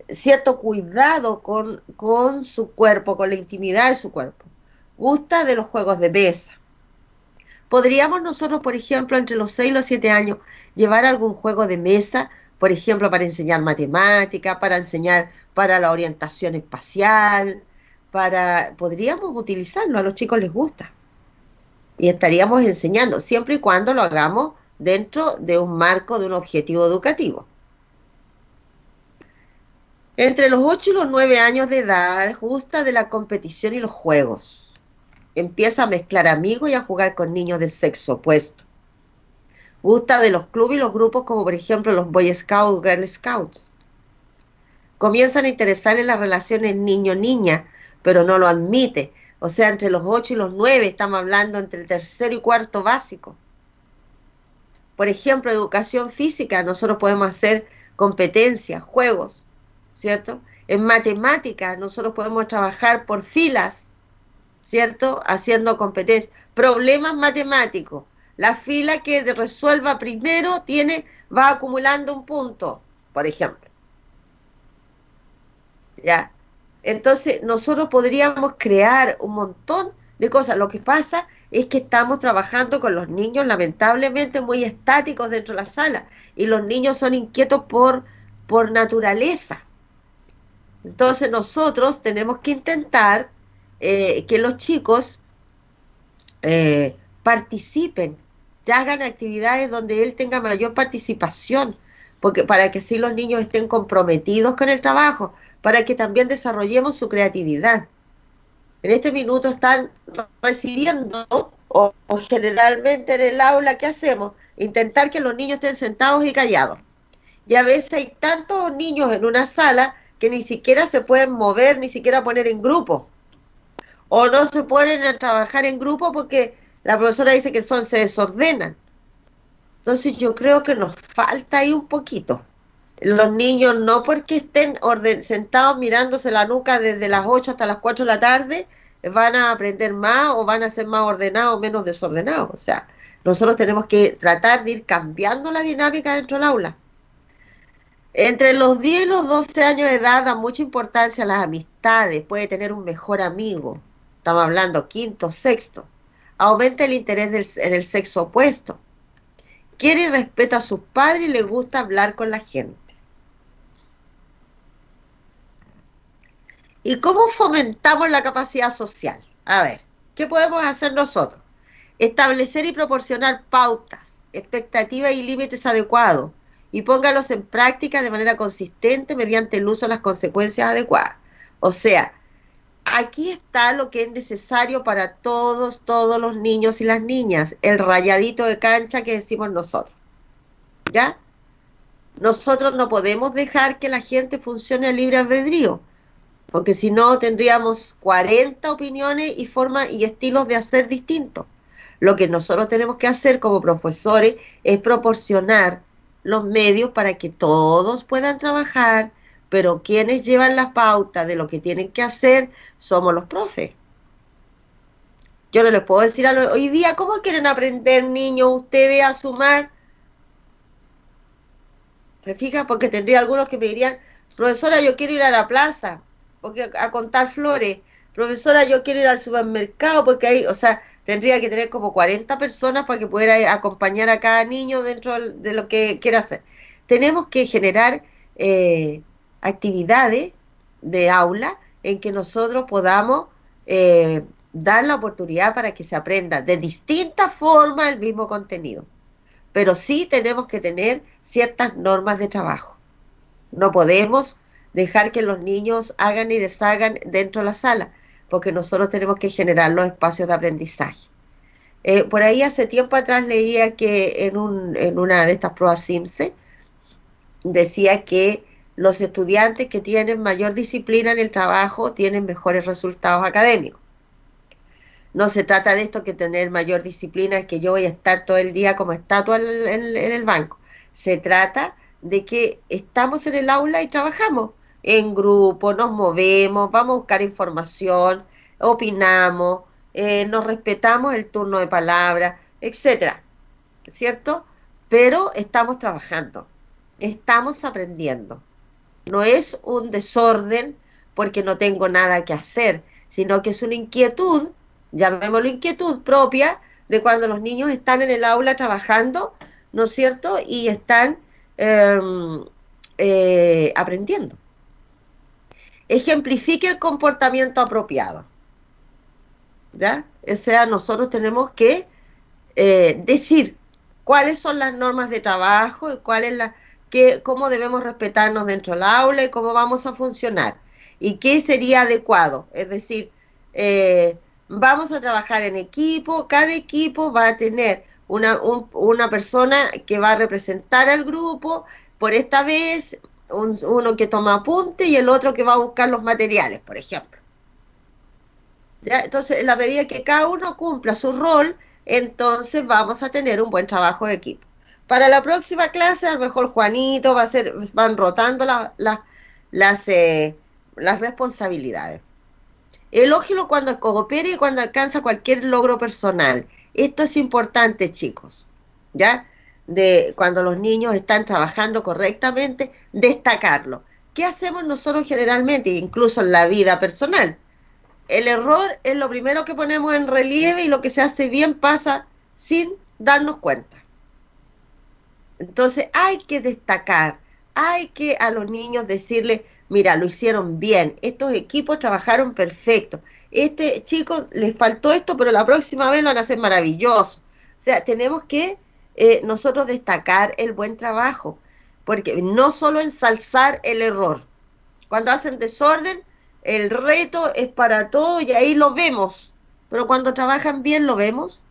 Speaker 1: cierto cuidado con su cuerpo, con la intimidad de su cuerpo. Gusta de los juegos de mesa. ¿Podríamos nosotros, por ejemplo, entre los 6 y los 7 años, llevar algún juego de mesa, por ejemplo, para enseñar matemática, para enseñar para la orientación espacial, podríamos utilizarlo, a los chicos les gusta. Y estaríamos enseñando, siempre y cuando lo hagamos dentro de un marco de un objetivo educativo. Entre los 8 y los 9 años de edad, gusta de la competición y los juegos. Empieza a mezclar amigos y a jugar con niños del sexo opuesto. Gusta de los clubes y los grupos como por ejemplo los Boy Scouts, Girl Scouts. Comienzan a interesar en las relaciones niño-niña, pero no lo admite. O sea, entre los 8 y los 9, estamos hablando entre el tercero y cuarto básico. Por ejemplo, educación física, nosotros podemos hacer competencias, juegos, ¿cierto? En matemáticas nosotros podemos trabajar por filas, ¿cierto? Haciendo competencias. Problemas matemáticos. La fila que resuelva primero va acumulando un punto, por ejemplo. ¿Ya? Entonces, nosotros podríamos crear un montón de cosas. Lo que pasa es que estamos trabajando con los niños, lamentablemente, muy estáticos dentro de la sala. Y los niños son inquietos por naturaleza. Entonces, nosotros tenemos que intentar que los chicos participen, ya hagan actividades donde él tenga mayor participación, porque para que así los niños estén comprometidos con el trabajo, para que también desarrollemos su creatividad. En este minuto están recibiendo, o generalmente en el aula, ¿qué hacemos? Intentar que los niños estén sentados y callados. Y a veces hay tantos niños en una sala que ni siquiera se pueden mover, ni siquiera poner en grupo o no se ponen a trabajar en grupo porque la profesora dice que se desordenan. Entonces yo creo que nos falta ahí un poquito. Los niños no porque estén sentados mirándose la nuca desde las 8 hasta las 4 de la tarde, van a aprender más o van a ser más ordenados o menos desordenados. O sea, nosotros tenemos que tratar de ir cambiando la dinámica dentro del aula. Entre los 10 y los 12 años de edad da mucha importancia a las amistades, puede tener un mejor amigo, estamos hablando quinto, sexto, aumenta el interés en el sexo opuesto, quiere y respeta a sus padres y le gusta hablar con la gente. ¿Y cómo fomentamos la capacidad social? A ver, ¿qué podemos hacer nosotros? Establecer y proporcionar pautas, expectativas y límites adecuados y póngalos en práctica de manera consistente mediante el uso de las consecuencias adecuadas. O sea, aquí está lo que es necesario para todos los niños y las niñas, el rayadito de cancha que decimos nosotros. ¿Ya? Nosotros no podemos dejar que la gente funcione a libre albedrío, porque si no tendríamos 40 opiniones y formas y estilos de hacer distintos. Lo que nosotros tenemos que hacer como profesores es proporcionar los medios para que todos puedan trabajar, pero quienes llevan la pauta de lo que tienen que hacer somos los profes. Yo no les puedo decir hoy día, ¿cómo quieren aprender niños ustedes a sumar? ¿Se fija? Porque tendría algunos que me dirían, profesora, yo quiero ir a la plaza, porque a contar flores. Profesora, yo quiero ir al supermercado, porque ahí, o sea, tendría que tener como 40 personas para que pudiera acompañar a cada niño dentro de lo que quiera hacer. Tenemos que generar actividades de aula en que nosotros podamos dar la oportunidad para que se aprenda de distintas formas el mismo contenido. Pero sí tenemos que tener ciertas normas de trabajo. No podemos dejar que los niños hagan y deshagan dentro de la sala, porque nosotros tenemos que generar los espacios de aprendizaje. Por ahí hace tiempo atrás leía que en una de estas pruebas CIMSE decía que los estudiantes que tienen mayor disciplina en el trabajo tienen mejores resultados académicos. No se trata de esto que tener mayor disciplina, que yo voy a estar todo el día como estatua en el banco. Se trata de que estamos en el aula y trabajamos en grupo, nos movemos, vamos a buscar información, opinamos, nos respetamos el turno de palabra, etcétera, ¿cierto? Pero estamos trabajando, estamos aprendiendo. No es un desorden porque no tengo nada que hacer, sino que es una inquietud, llamémoslo inquietud propia, de cuando los niños están en el aula trabajando, ¿no es cierto? Y están aprendiendo. Ejemplifique el comportamiento apropiado, ¿ya? O sea, nosotros tenemos que decir cuáles son las normas de trabajo y cómo debemos respetarnos dentro del aula y cómo vamos a funcionar y qué sería adecuado. Es decir, vamos a trabajar en equipo, cada equipo va a tener una persona que va a representar al grupo, por esta vez uno que toma apunte y el otro que va a buscar los materiales, por ejemplo. ¿Ya? Entonces, en la medida que cada uno cumpla su rol, entonces vamos a tener un buen trabajo de equipo. Para la próxima clase, a lo mejor Juanito van rotando las responsabilidades. Elógielo cuando coopere y cuando alcanza cualquier logro personal. Esto es importante, chicos, ¿ya? De cuando los niños están trabajando correctamente, destacarlo. ¿Qué hacemos nosotros generalmente, incluso en la vida personal? El error es lo primero que ponemos en relieve y lo que se hace bien pasa sin darnos cuenta. Entonces hay que destacar, hay que a los niños decirles, mira, lo hicieron bien, estos equipos trabajaron perfecto, este chico les faltó esto, pero la próxima vez lo van a hacer maravilloso. O sea, tenemos que nosotros destacar el buen trabajo, porque no solo ensalzar el error. Cuando hacen desorden, el reto es para todo y ahí lo vemos, pero cuando trabajan bien lo vemos.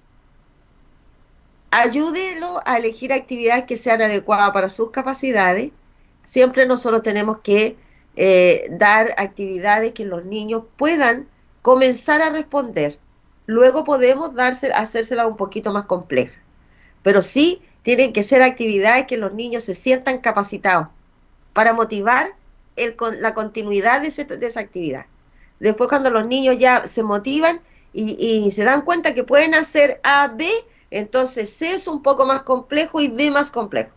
Speaker 1: Ayúdelo a elegir actividades que sean adecuadas para sus capacidades. Siempre nosotros tenemos que dar actividades que los niños puedan comenzar a responder. Luego podemos hacérselas un poquito más complejas. Pero sí tienen que ser actividades que los niños se sientan capacitados para motivar la continuidad de esa actividad. Después cuando los niños ya se motivan y se dan cuenta que pueden hacer A, B, entonces C es un poco más complejo y D más complejo.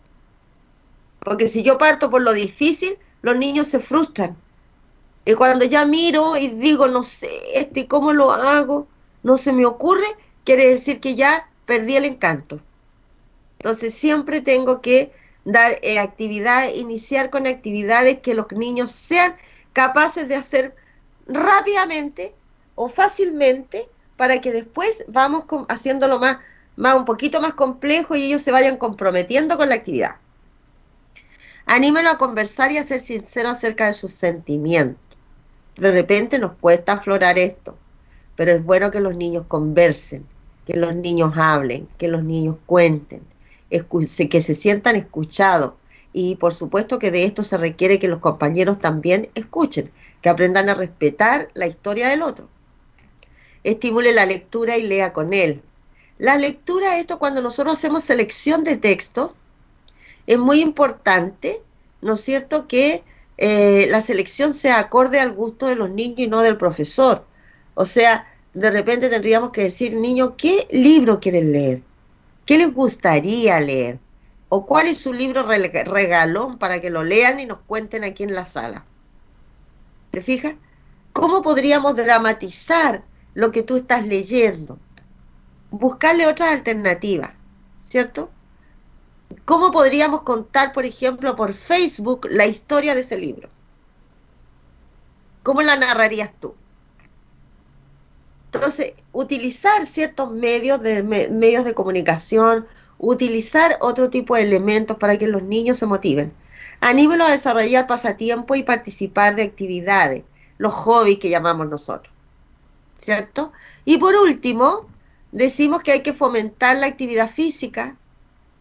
Speaker 1: Porque si yo parto por lo difícil, los niños se frustran. Y cuando ya miro y digo, no sé, ¿cómo lo hago? No se me ocurre, quiere decir que ya perdí el encanto. Entonces siempre tengo que dar actividades, iniciar con actividades que los niños sean capaces de hacer rápidamente o fácilmente para que después vamos haciéndolo un poquito más complejo y ellos se vayan comprometiendo con la actividad. Anímalo a conversar y a ser sincero acerca de sus sentimientos. De repente nos cuesta aflorar esto, pero es bueno que los niños conversen, que los niños hablen, que los niños cuenten, que se sientan escuchados. Y por supuesto que de esto se requiere que los compañeros también escuchen, que aprendan a respetar la historia del otro. Estimule la lectura y lea con él. La lectura, esto cuando nosotros hacemos selección de texto, es muy importante, ¿no es cierto?, que la selección sea acorde al gusto de los niños y no del profesor. O sea, de repente tendríamos que decir, niños, ¿qué libro quieren leer? ¿Qué les gustaría leer? ¿O cuál es su libro regalón para que lo lean y nos cuenten aquí en la sala? ¿Te fijas? ¿Cómo podríamos dramatizar lo que tú estás leyendo? Buscarle otras alternativas, ¿cierto? ¿Cómo podríamos contar, por ejemplo, por Facebook la historia de ese libro? ¿Cómo la narrarías tú? Entonces, utilizar ciertos medios de comunicación, utilizar otro tipo de elementos para que los niños se motiven. Anímelos a desarrollar pasatiempo y participar de actividades, los hobbies que llamamos nosotros, ¿cierto? Y por último, decimos que hay que fomentar la actividad física,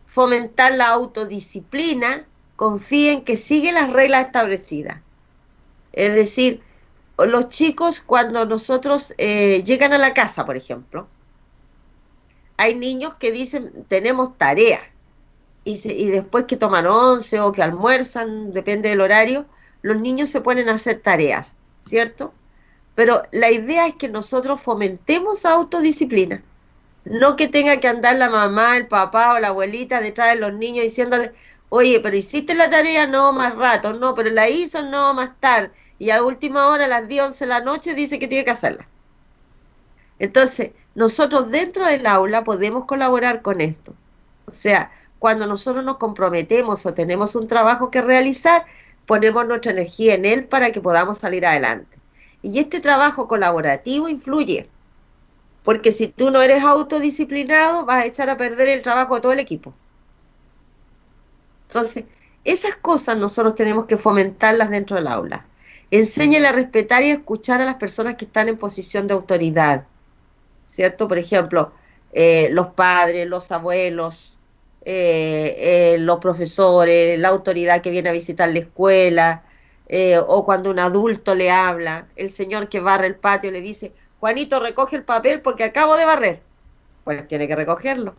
Speaker 1: fomentar la autodisciplina, confíen que sigue las reglas establecidas. Es decir, los chicos cuando nosotros llegan a la casa, por ejemplo, hay niños que dicen, tenemos tarea, y después que toman once o que almuerzan, depende del horario, los niños se ponen a hacer tareas, ¿cierto? Pero la idea es que nosotros fomentemos autodisciplina, no que tenga que andar la mamá, el papá o la abuelita detrás de los niños diciéndole, oye, pero hiciste la tarea, no, más rato, no, pero la hizo, no, más tarde, y a última hora, a las 10, 11 de la noche, dice que tiene que hacerla. Entonces, nosotros dentro del aula podemos colaborar con esto. O sea, cuando nosotros nos comprometemos o tenemos un trabajo que realizar, ponemos nuestra energía en él para que podamos salir adelante. Y este trabajo colaborativo influye, porque si tú no eres autodisciplinado, vas a echar a perder el trabajo de todo el equipo. Entonces, esas cosas nosotros tenemos que fomentarlas dentro del aula. Enséñale a respetar y a escuchar a las personas que están en posición de autoridad, ¿cierto? Por ejemplo, los padres, los abuelos, los profesores, la autoridad que viene a visitar la escuela, o cuando un adulto le habla, el señor que barre el patio le dice, Juanito, recoge el papel porque acabo de barrer. Pues tiene que recogerlo.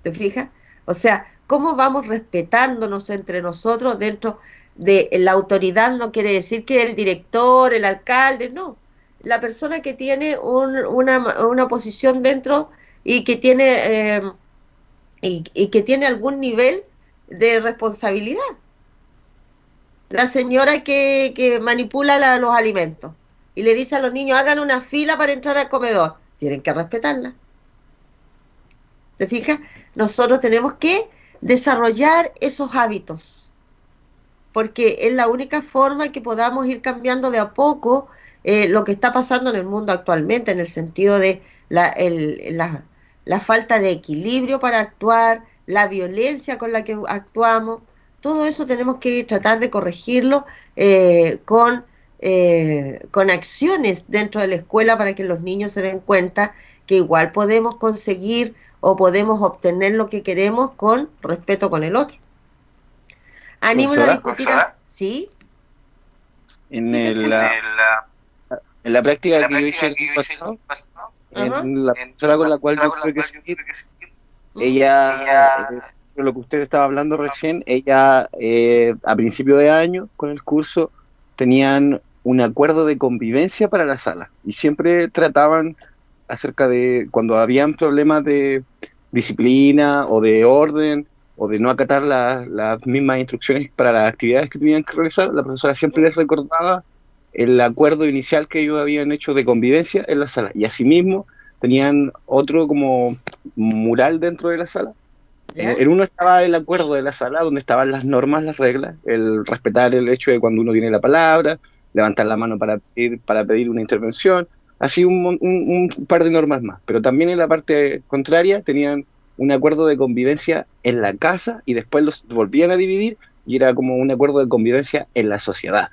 Speaker 1: ¿Te fijas? O sea, ¿cómo vamos respetándonos entre nosotros dentro de la autoridad no quiere decir que el director, el alcalde, no. La persona que tiene una posición dentro y que tiene, y que tiene algún nivel de responsabilidad. La señora que manipula los alimentos y le dice a los niños, hagan una fila para entrar al comedor. Tienen que respetarla. ¿Te fijas? Nosotros tenemos que desarrollar esos hábitos, porque es la única forma que podamos ir cambiando de a poco lo que está pasando en el mundo actualmente, en el sentido de la falta de equilibrio para actuar, la violencia con la que actuamos. Todo eso tenemos que tratar de corregirlo con acciones dentro de la escuela para que los niños se den cuenta que igual podemos conseguir o podemos obtener lo que queremos con respeto con el otro. Anímalo a
Speaker 2: Profesora,
Speaker 1: discutir. ¿Sí?
Speaker 2: en
Speaker 1: Sí, te escucho.
Speaker 2: en la práctica que yo hice el año pasado,
Speaker 1: Ajá.
Speaker 2: en la profesora con la cual yo tuve que seguir,
Speaker 1: ¿Mm?
Speaker 2: ella, lo que usted estaba hablando recién, ella a principio de año con el curso tenían un acuerdo de convivencia para la sala y siempre trataban acerca de cuando habían problemas de disciplina o de orden o de no acatar las mismas instrucciones para las actividades que tenían que realizar, la profesora siempre les recordaba el acuerdo inicial que ellos habían hecho de convivencia en la sala. Y asimismo tenían otro como mural dentro de la sala.
Speaker 1: ¿Ya?
Speaker 2: En uno estaba el acuerdo de la sala, donde estaban las normas, las reglas, el respetar el hecho de cuando uno tiene la palabra, levantar la
Speaker 1: ¿Mm?
Speaker 2: mano para pedir una intervención, así un par de normas más. Pero también en la parte contraria tenían un acuerdo de convivencia en la casa y después los volvían a dividir y era como un acuerdo de convivencia en la sociedad.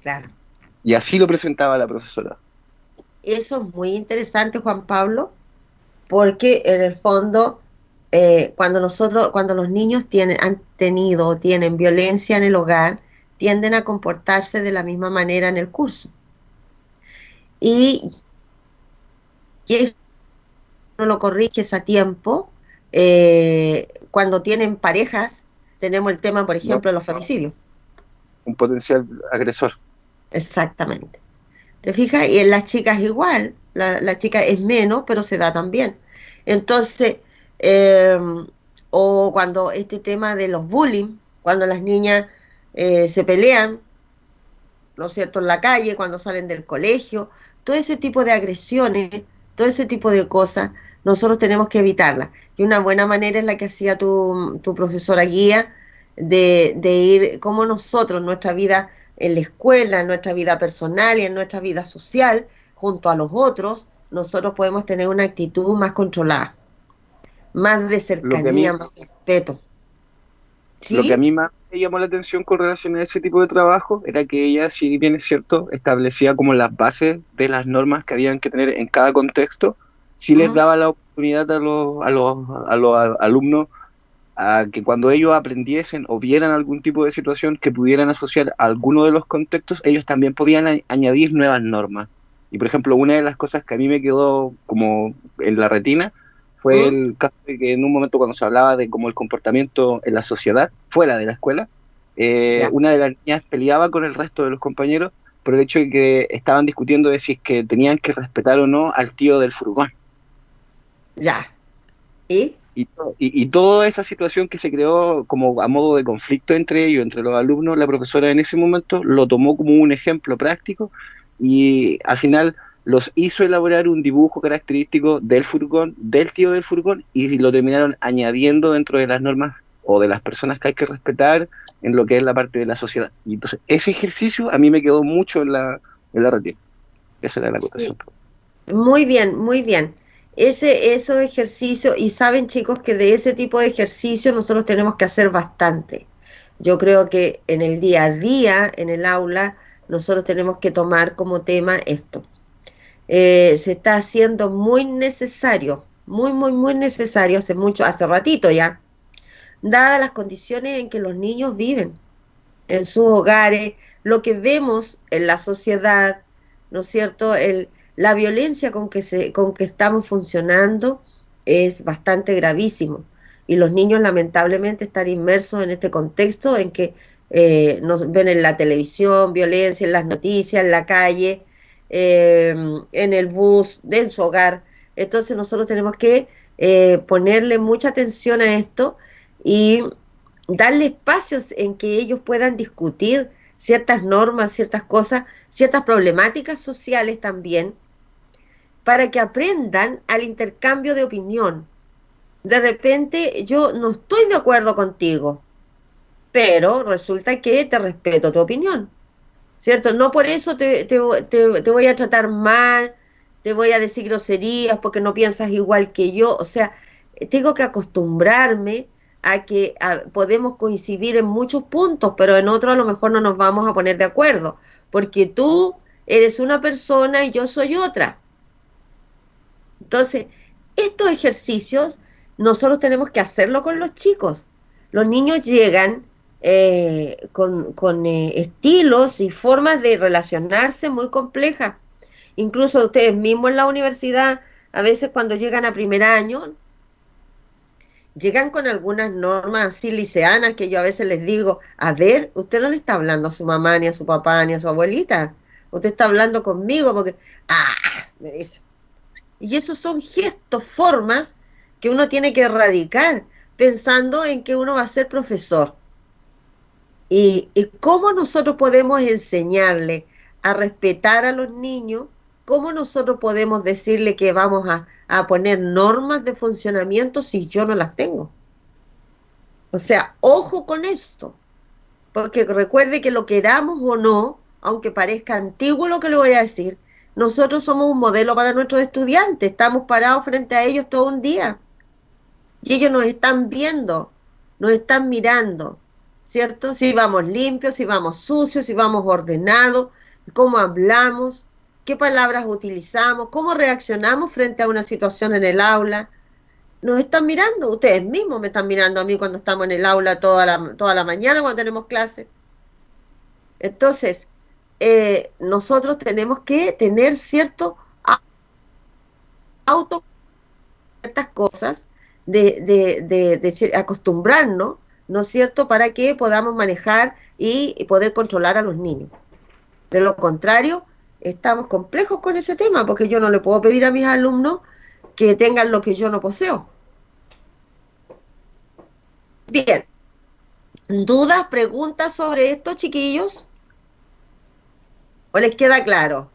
Speaker 1: Claro.
Speaker 2: Y así lo presentaba la profesora.
Speaker 1: Eso es muy interesante, Juan Pablo, porque en el fondo, cuando los niños han tenido o tienen violencia en el hogar, tienden a comportarse de la misma manera en el curso. Y que eso no lo corriges a tiempo, cuando tienen parejas, tenemos el tema, por
Speaker 2: ¿No?
Speaker 1: ejemplo, de los femicidios.
Speaker 2: Un potencial agresor.
Speaker 1: Exactamente. ¿Te fijas? Y en las chicas igual, la chica es menos, pero se da también. Entonces, eh, o cuando este tema de los bullying, cuando las niñas se pelean, ¿no es cierto?, en la calle, cuando salen del colegio, todo ese tipo de agresiones, todo ese tipo de cosas, nosotros tenemos que evitarlas. Y una buena manera es la que hacía tu profesora guía, de ir como nosotros, nuestra vida en la escuela, en nuestra vida personal y en nuestra vida social, junto a los otros, nosotros podemos tener una actitud más controlada, más de
Speaker 2: Lo que a mí
Speaker 1: cercanía, más de respeto.
Speaker 2: Lo que a
Speaker 1: ¿Sí?
Speaker 2: mí más me llamó la atención con relación a ese tipo de trabajo era que ella, si bien es cierto, establecía como las bases de las normas que habían que tener en cada contexto, sí les
Speaker 1: ¿Mm?
Speaker 2: daba la oportunidad a los alumnos a que cuando ellos aprendiesen o vieran algún tipo de situación que pudieran asociar a alguno de los contextos, ellos también podían añadir nuevas normas. Y por ejemplo, una de las cosas que a mí me quedó como en la retina fue
Speaker 1: ¿Mm?
Speaker 2: el caso de que en un momento cuando se hablaba de cómo el comportamiento en la sociedad, fuera de la escuela,
Speaker 1: Ya.
Speaker 2: una de las niñas peleaba con el resto de los compañeros por el hecho de que estaban discutiendo de si es que tenían que respetar o no al tío del furgón.
Speaker 1: Ya. ¿Y?
Speaker 2: Y toda esa situación que se creó como a modo de conflicto entre ellos, entre los alumnos, la profesora en ese momento lo tomó como un ejemplo práctico y al final los hizo elaborar un dibujo característico del furgón, del tío del furgón, y lo terminaron añadiendo dentro de las normas o de las personas que hay que respetar en lo que es la parte de la sociedad. Y entonces ese ejercicio a mí me quedó mucho en la retina. Esa era la acotación.
Speaker 1: Sí. Muy bien, muy bien. Esos ejercicios, y saben chicos que de ese tipo de ejercicios nosotros tenemos que hacer bastante. Yo creo que en el día a día, en el aula, nosotros tenemos que tomar como tema esto. Se está haciendo muy necesario, muy, muy, muy necesario, hace ratito ya, dadas las condiciones en que los niños viven en sus hogares, lo que vemos en la sociedad, ¿no es cierto? La violencia con que estamos funcionando es bastante gravísimo. Y los niños lamentablemente están inmersos en este contexto en que nos ven en la televisión, violencia en las noticias, en la calle, en el bus, en su hogar. Entonces nosotros tenemos que ponerle mucha atención a esto y darle espacios en que ellos puedan discutir ciertas normas, ciertas cosas, ciertas problemáticas sociales también, para que aprendan al intercambio de opinión. De repente yo no estoy de acuerdo contigo, pero resulta que te respeto tu opinión, ¿cierto? No por eso te voy a tratar mal, te voy a decir groserías porque no piensas igual que yo. O sea, tengo que acostumbrarme a que podemos coincidir en muchos puntos, pero en otros a lo mejor no nos vamos a poner de acuerdo, porque tú eres una persona y yo soy otra. Entonces, estos ejercicios nosotros tenemos que hacerlo con los chicos. Los niños llegan con estilos y formas de relacionarse muy complejas. Incluso ustedes mismos en la universidad, a veces cuando llegan a primer año, llegan con algunas normas así liceanas que yo a veces les digo, a ver, usted no le está hablando a su mamá, ni a su papá, ni a su abuelita. Usted está hablando conmigo porque, me dice. Y esos son gestos, formas que uno tiene que erradicar pensando en que uno va a ser profesor. Y cómo nosotros podemos enseñarle a respetar a los niños, cómo nosotros podemos decirle que vamos a poner normas de funcionamiento si yo no las tengo. O sea, ojo con esto, porque recuerde que lo queramos o no, aunque parezca antiguo lo que le voy a decir, nosotros somos un modelo para nuestros estudiantes, estamos parados frente a ellos todo un día y ellos nos están viendo, nos están mirando, ¿cierto? Si vamos limpios, si vamos sucios, si vamos ordenados, cómo hablamos, qué palabras utilizamos, cómo reaccionamos frente a una situación en el aula. Nos están mirando, ustedes mismos me están mirando a mí cuando estamos en el aula toda la mañana cuando tenemos clase. Entonces, nosotros tenemos que tener cierto auto, ciertas cosas, de acostumbrarnos, ¿no es cierto?, para que podamos manejar y poder controlar a los niños. De lo contrario, estamos complejos con ese tema, porque yo no le puedo pedir a mis alumnos que tengan lo que yo no poseo. Bien, ¿dudas, preguntas sobre esto, chiquillos? ¿O les queda claro?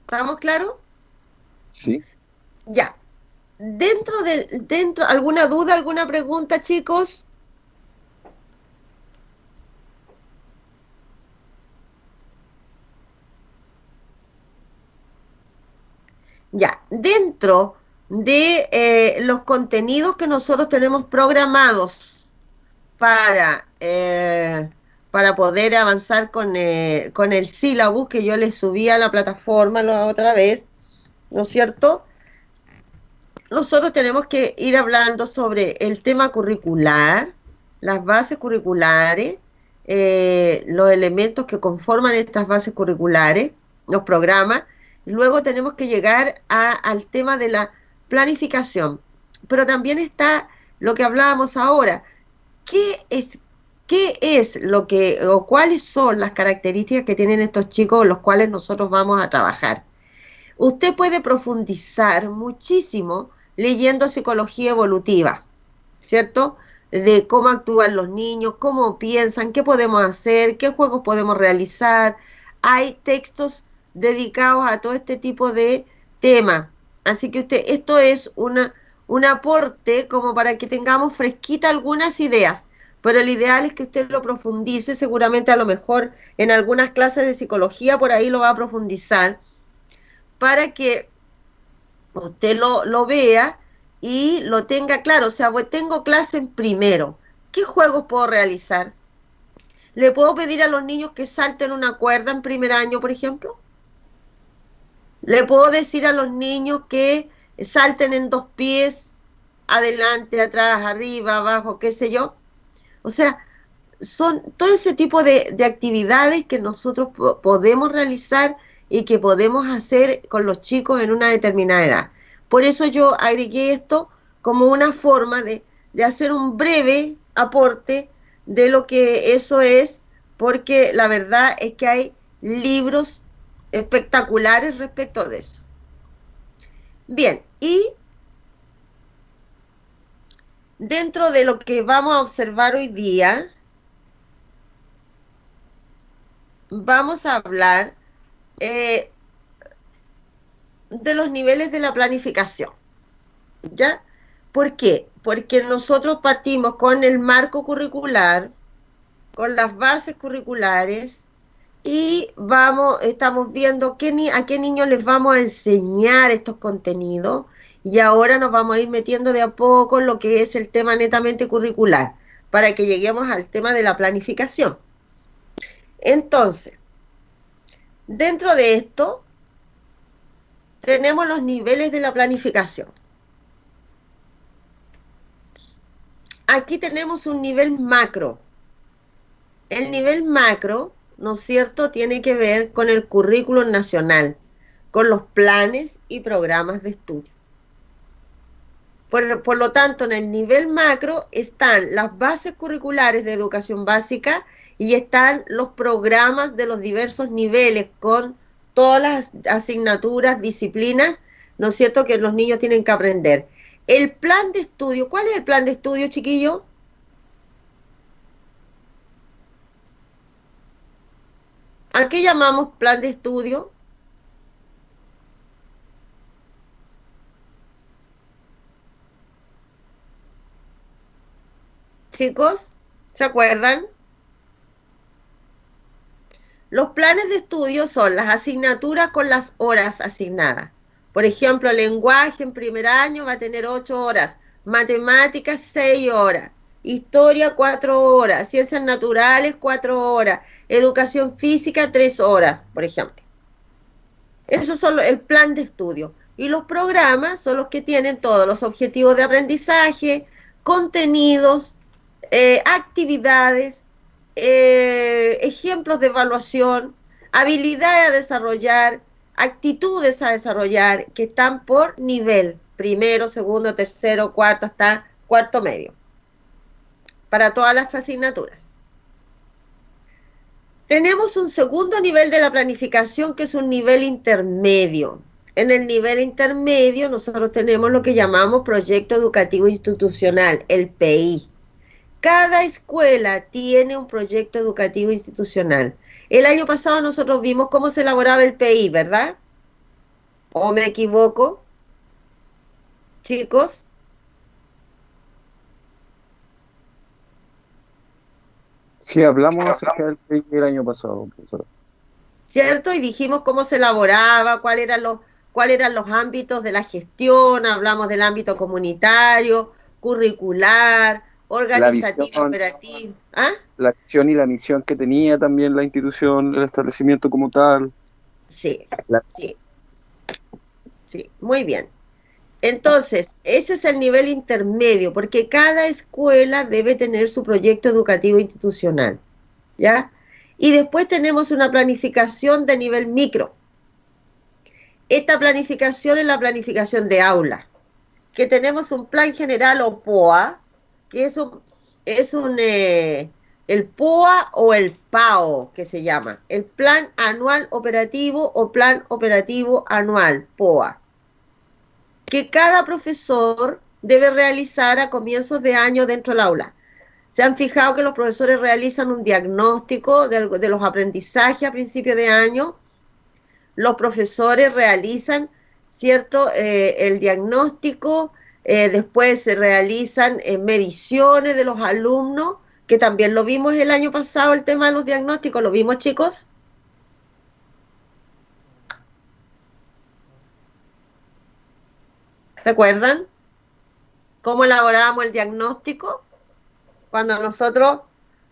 Speaker 1: ¿Estamos claros?
Speaker 2: Sí.
Speaker 1: Ya. ¿Alguna duda, alguna pregunta, chicos? Ya, dentro de los contenidos que nosotros tenemos programados para poder avanzar con el sílabus que yo les subí a la plataforma la otra vez, ¿no es cierto? Nosotros tenemos que ir hablando sobre el tema curricular, las bases curriculares, los elementos que conforman estas bases curriculares, los programas, y luego tenemos que llegar al tema de la planificación. Pero también está lo que hablábamos ahora. ¿Qué es lo que, o cuáles son las características que tienen estos chicos con los cuales nosotros vamos a trabajar? Usted puede profundizar muchísimo leyendo psicología evolutiva, ¿cierto? De cómo actúan los niños, cómo piensan, qué podemos hacer, qué juegos podemos realizar. Hay textos dedicados a todo este tipo de temas. Así que esto es un aporte como para que tengamos fresquita algunas ideas. Pero el ideal es que usted lo profundice, seguramente a lo mejor en algunas clases de psicología por ahí lo va a profundizar, para que usted lo vea y lo tenga claro. O sea, tengo clase en primero, ¿qué juegos puedo realizar? ¿Le puedo pedir a los niños que salten una cuerda en primer año, por ejemplo? ¿Le puedo decir a los niños que salten en dos pies, adelante, atrás, arriba, abajo, qué sé yo? O sea, son todo ese tipo de actividades que nosotros podemos realizar y que podemos hacer con los chicos en una determinada edad. Por eso yo agregué esto como una forma de hacer un breve aporte de lo que eso es, porque la verdad es que hay libros espectaculares respecto de eso. Bien, y dentro de lo que vamos a observar hoy día, vamos a hablar de los niveles de la planificación, ¿ya? ¿Por qué? Porque nosotros partimos con el marco curricular, con las bases curriculares, y estamos viendo a qué niños les vamos a enseñar estos contenidos, y ahora nos vamos a ir metiendo de a poco en lo que es el tema netamente curricular, para que lleguemos al tema de la planificación. Entonces, dentro de esto, tenemos los niveles de la planificación. Aquí tenemos un nivel macro. El nivel macro, ¿no es cierto?, tiene que ver con el currículum nacional, con los planes y programas de estudio. Por lo tanto, en el nivel macro están las bases curriculares de educación básica y están los programas de los diversos niveles con todas las asignaturas, disciplinas, ¿no es cierto?, que los niños tienen que aprender. El plan de estudio, ¿cuál es el plan de estudio, chiquillo? ¿A qué llamamos plan de estudio? Chicos, ¿se acuerdan? Los planes de estudio son las asignaturas con las horas asignadas. Por ejemplo, lenguaje en primer año va a tener 8 horas, matemáticas 6 horas, historia 4 horas, ciencias naturales 4 horas, educación física 3 horas, por ejemplo. Esos son el plan de estudio. Y los programas son los que tienen todos los objetivos de aprendizaje, contenidos, actividades, ejemplos de evaluación, habilidades a desarrollar, actitudes a desarrollar, que están por nivel, primero, segundo, tercero, cuarto, hasta cuarto medio, para todas las asignaturas. Tenemos un segundo nivel de la planificación, que es un nivel intermedio. En el nivel intermedio nosotros tenemos lo que llamamos proyecto educativo institucional, el PI. Cada escuela tiene un proyecto educativo institucional. El año pasado nosotros vimos cómo se elaboraba el PI, ¿verdad? ¿O me equivoco, chicos?
Speaker 2: Sí, hablamos acerca del PEI el año pasado, profesor.
Speaker 1: ¿Cierto? Y dijimos cómo se elaboraba, cuáles eran los ámbitos de la gestión, hablamos del ámbito comunitario, curricular,
Speaker 2: La
Speaker 1: organizativo,
Speaker 2: visión,
Speaker 1: operativo. ¿Ah?
Speaker 2: la visión y la misión que tenía también la institución, el establecimiento como tal.
Speaker 1: Sí, sí, sí, muy bien. Entonces, ese es el nivel intermedio, porque cada escuela debe tener su proyecto educativo institucional, ¿ya? Y después tenemos una planificación de nivel micro. Esta planificación es la planificación de aula, que tenemos un plan general o POA, que el POA o el PAO, que se llama, el Plan Anual Operativo o Plan Operativo Anual, POA, que cada profesor debe realizar a comienzos de año dentro del aula. ¿Se han fijado que los profesores realizan un diagnóstico de los aprendizajes a principio de año? Los profesores realizan, ¿cierto?, el diagnóstico, después se realizan mediciones de los alumnos, que también lo vimos el año pasado, el tema de los diagnósticos, ¿lo vimos, chicos? ¿Recuerdan cómo elaborábamos el diagnóstico cuando nosotros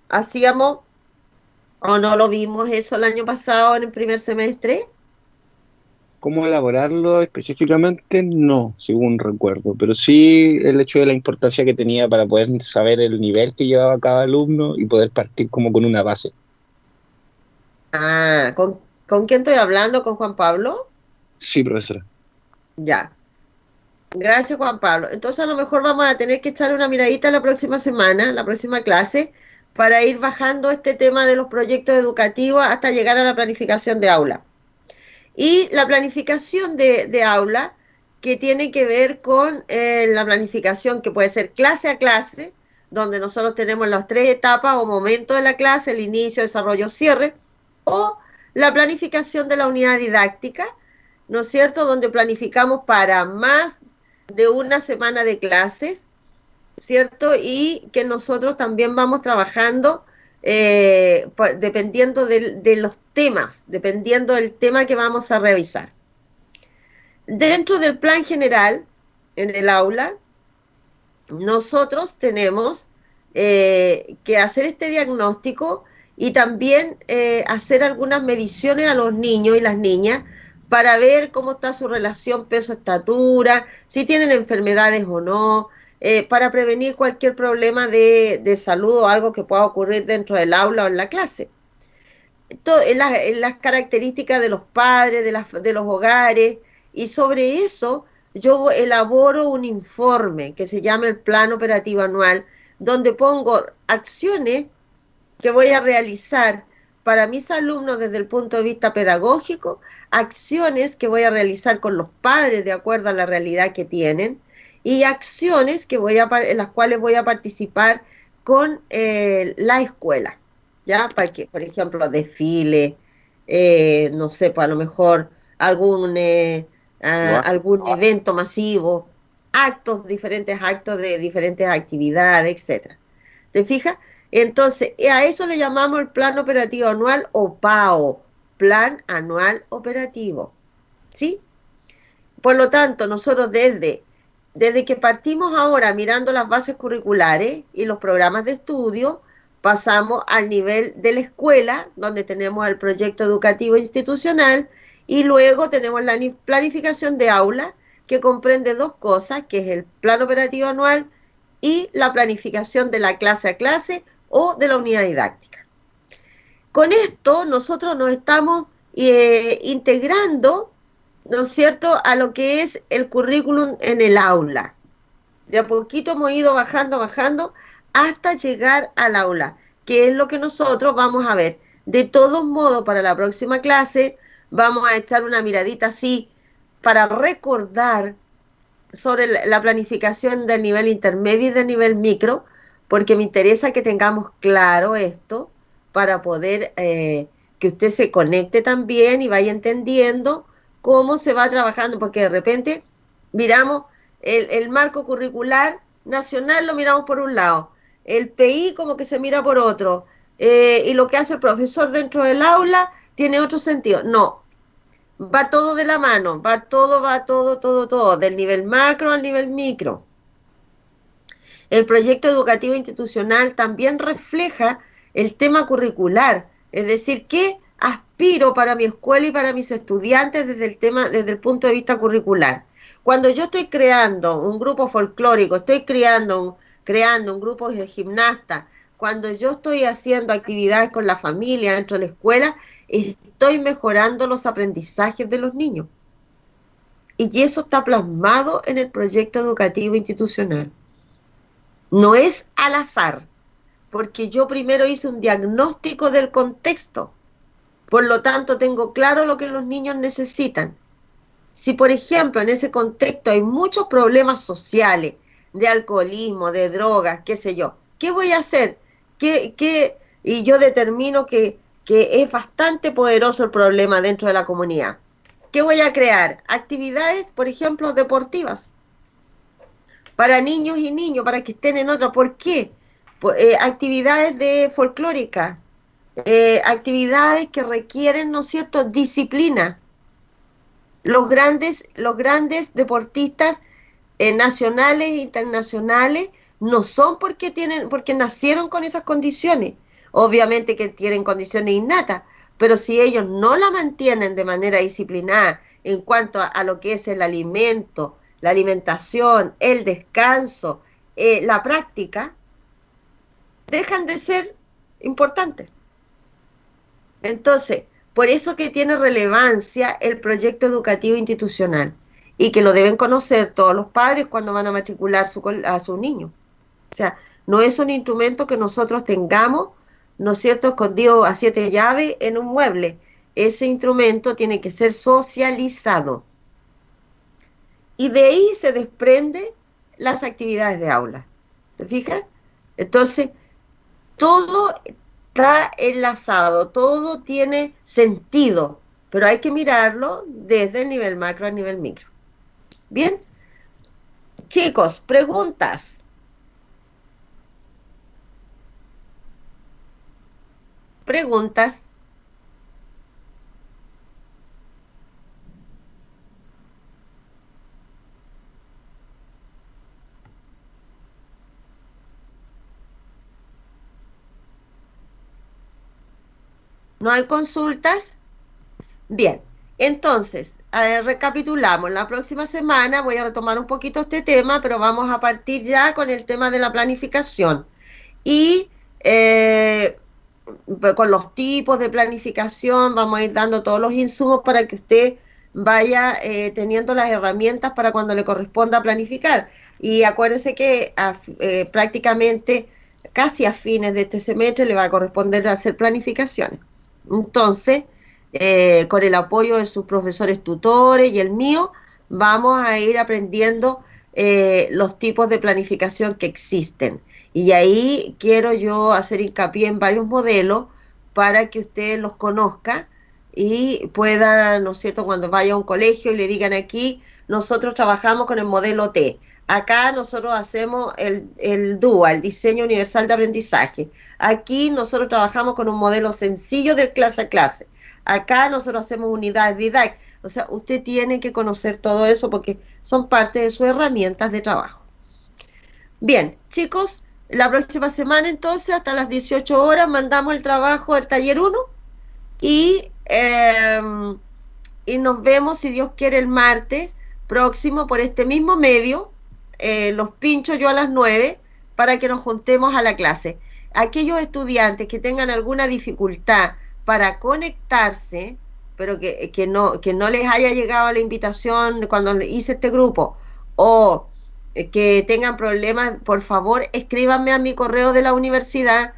Speaker 1: hacíamos, o no lo vimos eso el año pasado en el primer semestre?
Speaker 2: ¿Cómo elaborarlo específicamente? No, según recuerdo, pero sí el hecho de la importancia que tenía para poder saber el nivel que llevaba cada alumno y poder partir como con una base.
Speaker 1: Ah, ¿con quién estoy hablando? ¿Con Juan Pablo?
Speaker 2: Sí, profesora.
Speaker 1: Ya. Gracias, Juan Pablo. Entonces a lo mejor vamos a tener que echarle una miradita la próxima semana, la próxima clase, para ir bajando este tema de los proyectos educativos hasta llegar a la planificación de aula. Y la planificación de aula, que tiene que ver con la planificación que puede ser clase a clase, donde nosotros tenemos las 3 etapas o momentos de la clase, el inicio, desarrollo, cierre, o la planificación de la unidad didáctica, ¿no es cierto?, donde planificamos para más de una semana de clases, ¿cierto? Y que nosotros también vamos trabajando dependiendo de los temas, dependiendo del tema que vamos a revisar. Dentro del plan general, en el aula, nosotros tenemos que hacer este diagnóstico y también hacer algunas mediciones a los niños y las niñas para ver cómo está su relación peso-estatura, si tienen enfermedades o no, para prevenir cualquier problema de salud o algo que pueda ocurrir dentro del aula o en la clase. En las características de los padres, de los hogares, y sobre eso yo elaboro un informe que se llama el Plan Operativo Anual, donde pongo acciones que voy a realizar para mis alumnos desde el punto de vista pedagógico, acciones que voy a realizar con los padres de acuerdo a la realidad que tienen, y acciones en las cuales voy a participar con la escuela, ¿ya? Para que, por ejemplo, desfile, no sé, pues a lo mejor algún evento masivo, diferentes actos de diferentes actividades, etcétera. ¿Te fijas? Entonces, a eso le llamamos el Plan Operativo Anual o PAO, Plan Anual Operativo, ¿sí? Por lo tanto, nosotros desde que partimos ahora mirando las bases curriculares y los programas de estudio, pasamos al nivel de la escuela, donde tenemos el proyecto educativo institucional, y luego tenemos la planificación de aula, que comprende 2 cosas, que es el plan operativo anual y la planificación de la clase a clase o de la unidad didáctica. Con esto nosotros nos estamos integrando, ¿no es cierto?, a lo que es el currículum en el aula. De a poquito hemos ido bajando, hasta llegar al aula, que es lo que nosotros vamos a ver. De todos modos, para la próxima clase vamos a echar una miradita así para recordar sobre la planificación del nivel intermedio y del nivel micro, porque me interesa que tengamos claro esto para poder que usted se conecte también y vaya entendiendo cómo se va trabajando, porque de repente miramos el marco curricular nacional, lo miramos por un lado, el PI como que se mira por otro, y lo que hace el profesor dentro del aula tiene otro sentido. No, va todo de la mano, va todo, del nivel macro al nivel micro. El proyecto educativo institucional también refleja el tema curricular, es decir, qué aspiro para mi escuela y para mis estudiantes desde el punto de vista curricular. Cuando yo estoy creando un grupo folclórico, estoy creando un grupo de gimnastas, cuando yo estoy haciendo actividades con la familia dentro de la escuela, estoy mejorando los aprendizajes de los niños. Y eso está plasmado en el proyecto educativo institucional. No es al azar, porque yo primero hice un diagnóstico del contexto. Por lo tanto, tengo claro lo que los niños necesitan. Si, por ejemplo, en ese contexto hay muchos problemas sociales, de alcoholismo, de drogas, qué sé yo, ¿qué voy a hacer? Y yo determino que es bastante poderoso el problema dentro de la comunidad. ¿Qué voy a crear? Actividades, por ejemplo, deportivas, para niños y niños, para que estén en otra. ¿Por qué? Actividades de folclórica, actividades que requieren, ¿no es cierto?, disciplina. Los grandes deportistas nacionales e internacionales no son porque nacieron con esas condiciones. Obviamente que tienen condiciones innatas, pero si ellos no la mantienen de manera disciplinada en cuanto a lo que es el alimento, la alimentación, el descanso, la práctica, dejan de ser importantes. Entonces, por eso que tiene relevancia el proyecto educativo institucional. y que lo deben conocer todos los padres cuando van a matricular a su niño. O sea, no es un instrumento que nosotros tengamos, ¿no es cierto?, escondido a 7 llaves en un mueble. Ese instrumento tiene que ser socializado. Y de ahí se desprende las actividades de aula. ¿Te fijas? Entonces, todo está enlazado, todo tiene sentido, pero hay que mirarlo desde el nivel macro al nivel micro. Bien, chicos, preguntas. Preguntas. ¿No hay consultas? Bien, entonces, recapitulamos. La próxima semana voy a retomar un poquito este tema, pero vamos a partir ya con el tema de la planificación. Y con los tipos de planificación vamos a ir dando todos los insumos para que usted vaya teniendo las herramientas para cuando le corresponda planificar. Y acuérdese que prácticamente casi a fines de este semestre le va a corresponder hacer planificaciones. Entonces, con el apoyo de sus profesores tutores y el mío, vamos a ir aprendiendo los tipos de planificación que existen. Y ahí quiero yo hacer hincapié en varios modelos para que usted los conozca y pueda, ¿no es cierto?, cuando vaya a un colegio y le digan aquí, nosotros trabajamos con el modelo T. Acá nosotros hacemos el DUA, el Diseño Universal de Aprendizaje. Aquí nosotros trabajamos con un modelo sencillo de clase a clase. Acá nosotros hacemos unidades didácticas. O sea, usted tiene que conocer todo eso porque son parte de sus herramientas de trabajo. Bien, chicos, la próxima semana entonces, hasta las 18 horas, mandamos el trabajo del taller 1 y, y nos vemos, si Dios quiere, el martes próximo por este mismo medio. Los pincho yo a las 9 para que nos juntemos a la clase. Aquellos estudiantes que tengan alguna dificultad para conectarse, pero que no les haya llegado la invitación cuando hice este grupo, o que tengan problemas, por favor, escríbanme a mi correo de la universidad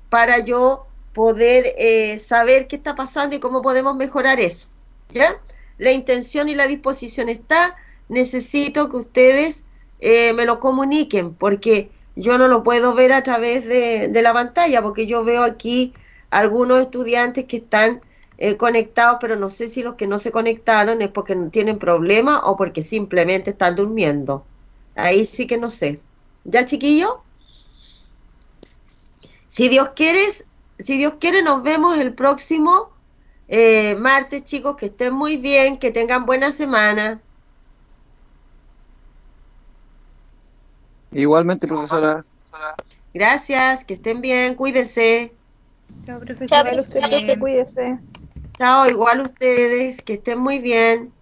Speaker 1: para yo poder saber qué está pasando y cómo podemos mejorar eso. ¿Ya? La intención y la disposición está. Necesito que ustedes me lo comuniquen, porque yo no lo puedo ver a través de la pantalla, porque yo veo aquí algunos estudiantes que están conectados, pero no sé si los que no se conectaron es porque tienen problemas o porque simplemente están durmiendo. Ahí sí que no sé. ¿Ya, chiquillo? Si Dios quiere, si Dios quiere, nos vemos el próximo martes, chicos. Que estén muy bien, que tengan buena semana.
Speaker 2: Igualmente, profesora.
Speaker 1: Gracias, que estén bien, cuídense.
Speaker 4: Chao,
Speaker 5: Chao,
Speaker 4: profesor.
Speaker 5: igual usted, profe, cuídese.
Speaker 1: Chao, igual ustedes, que estén muy bien.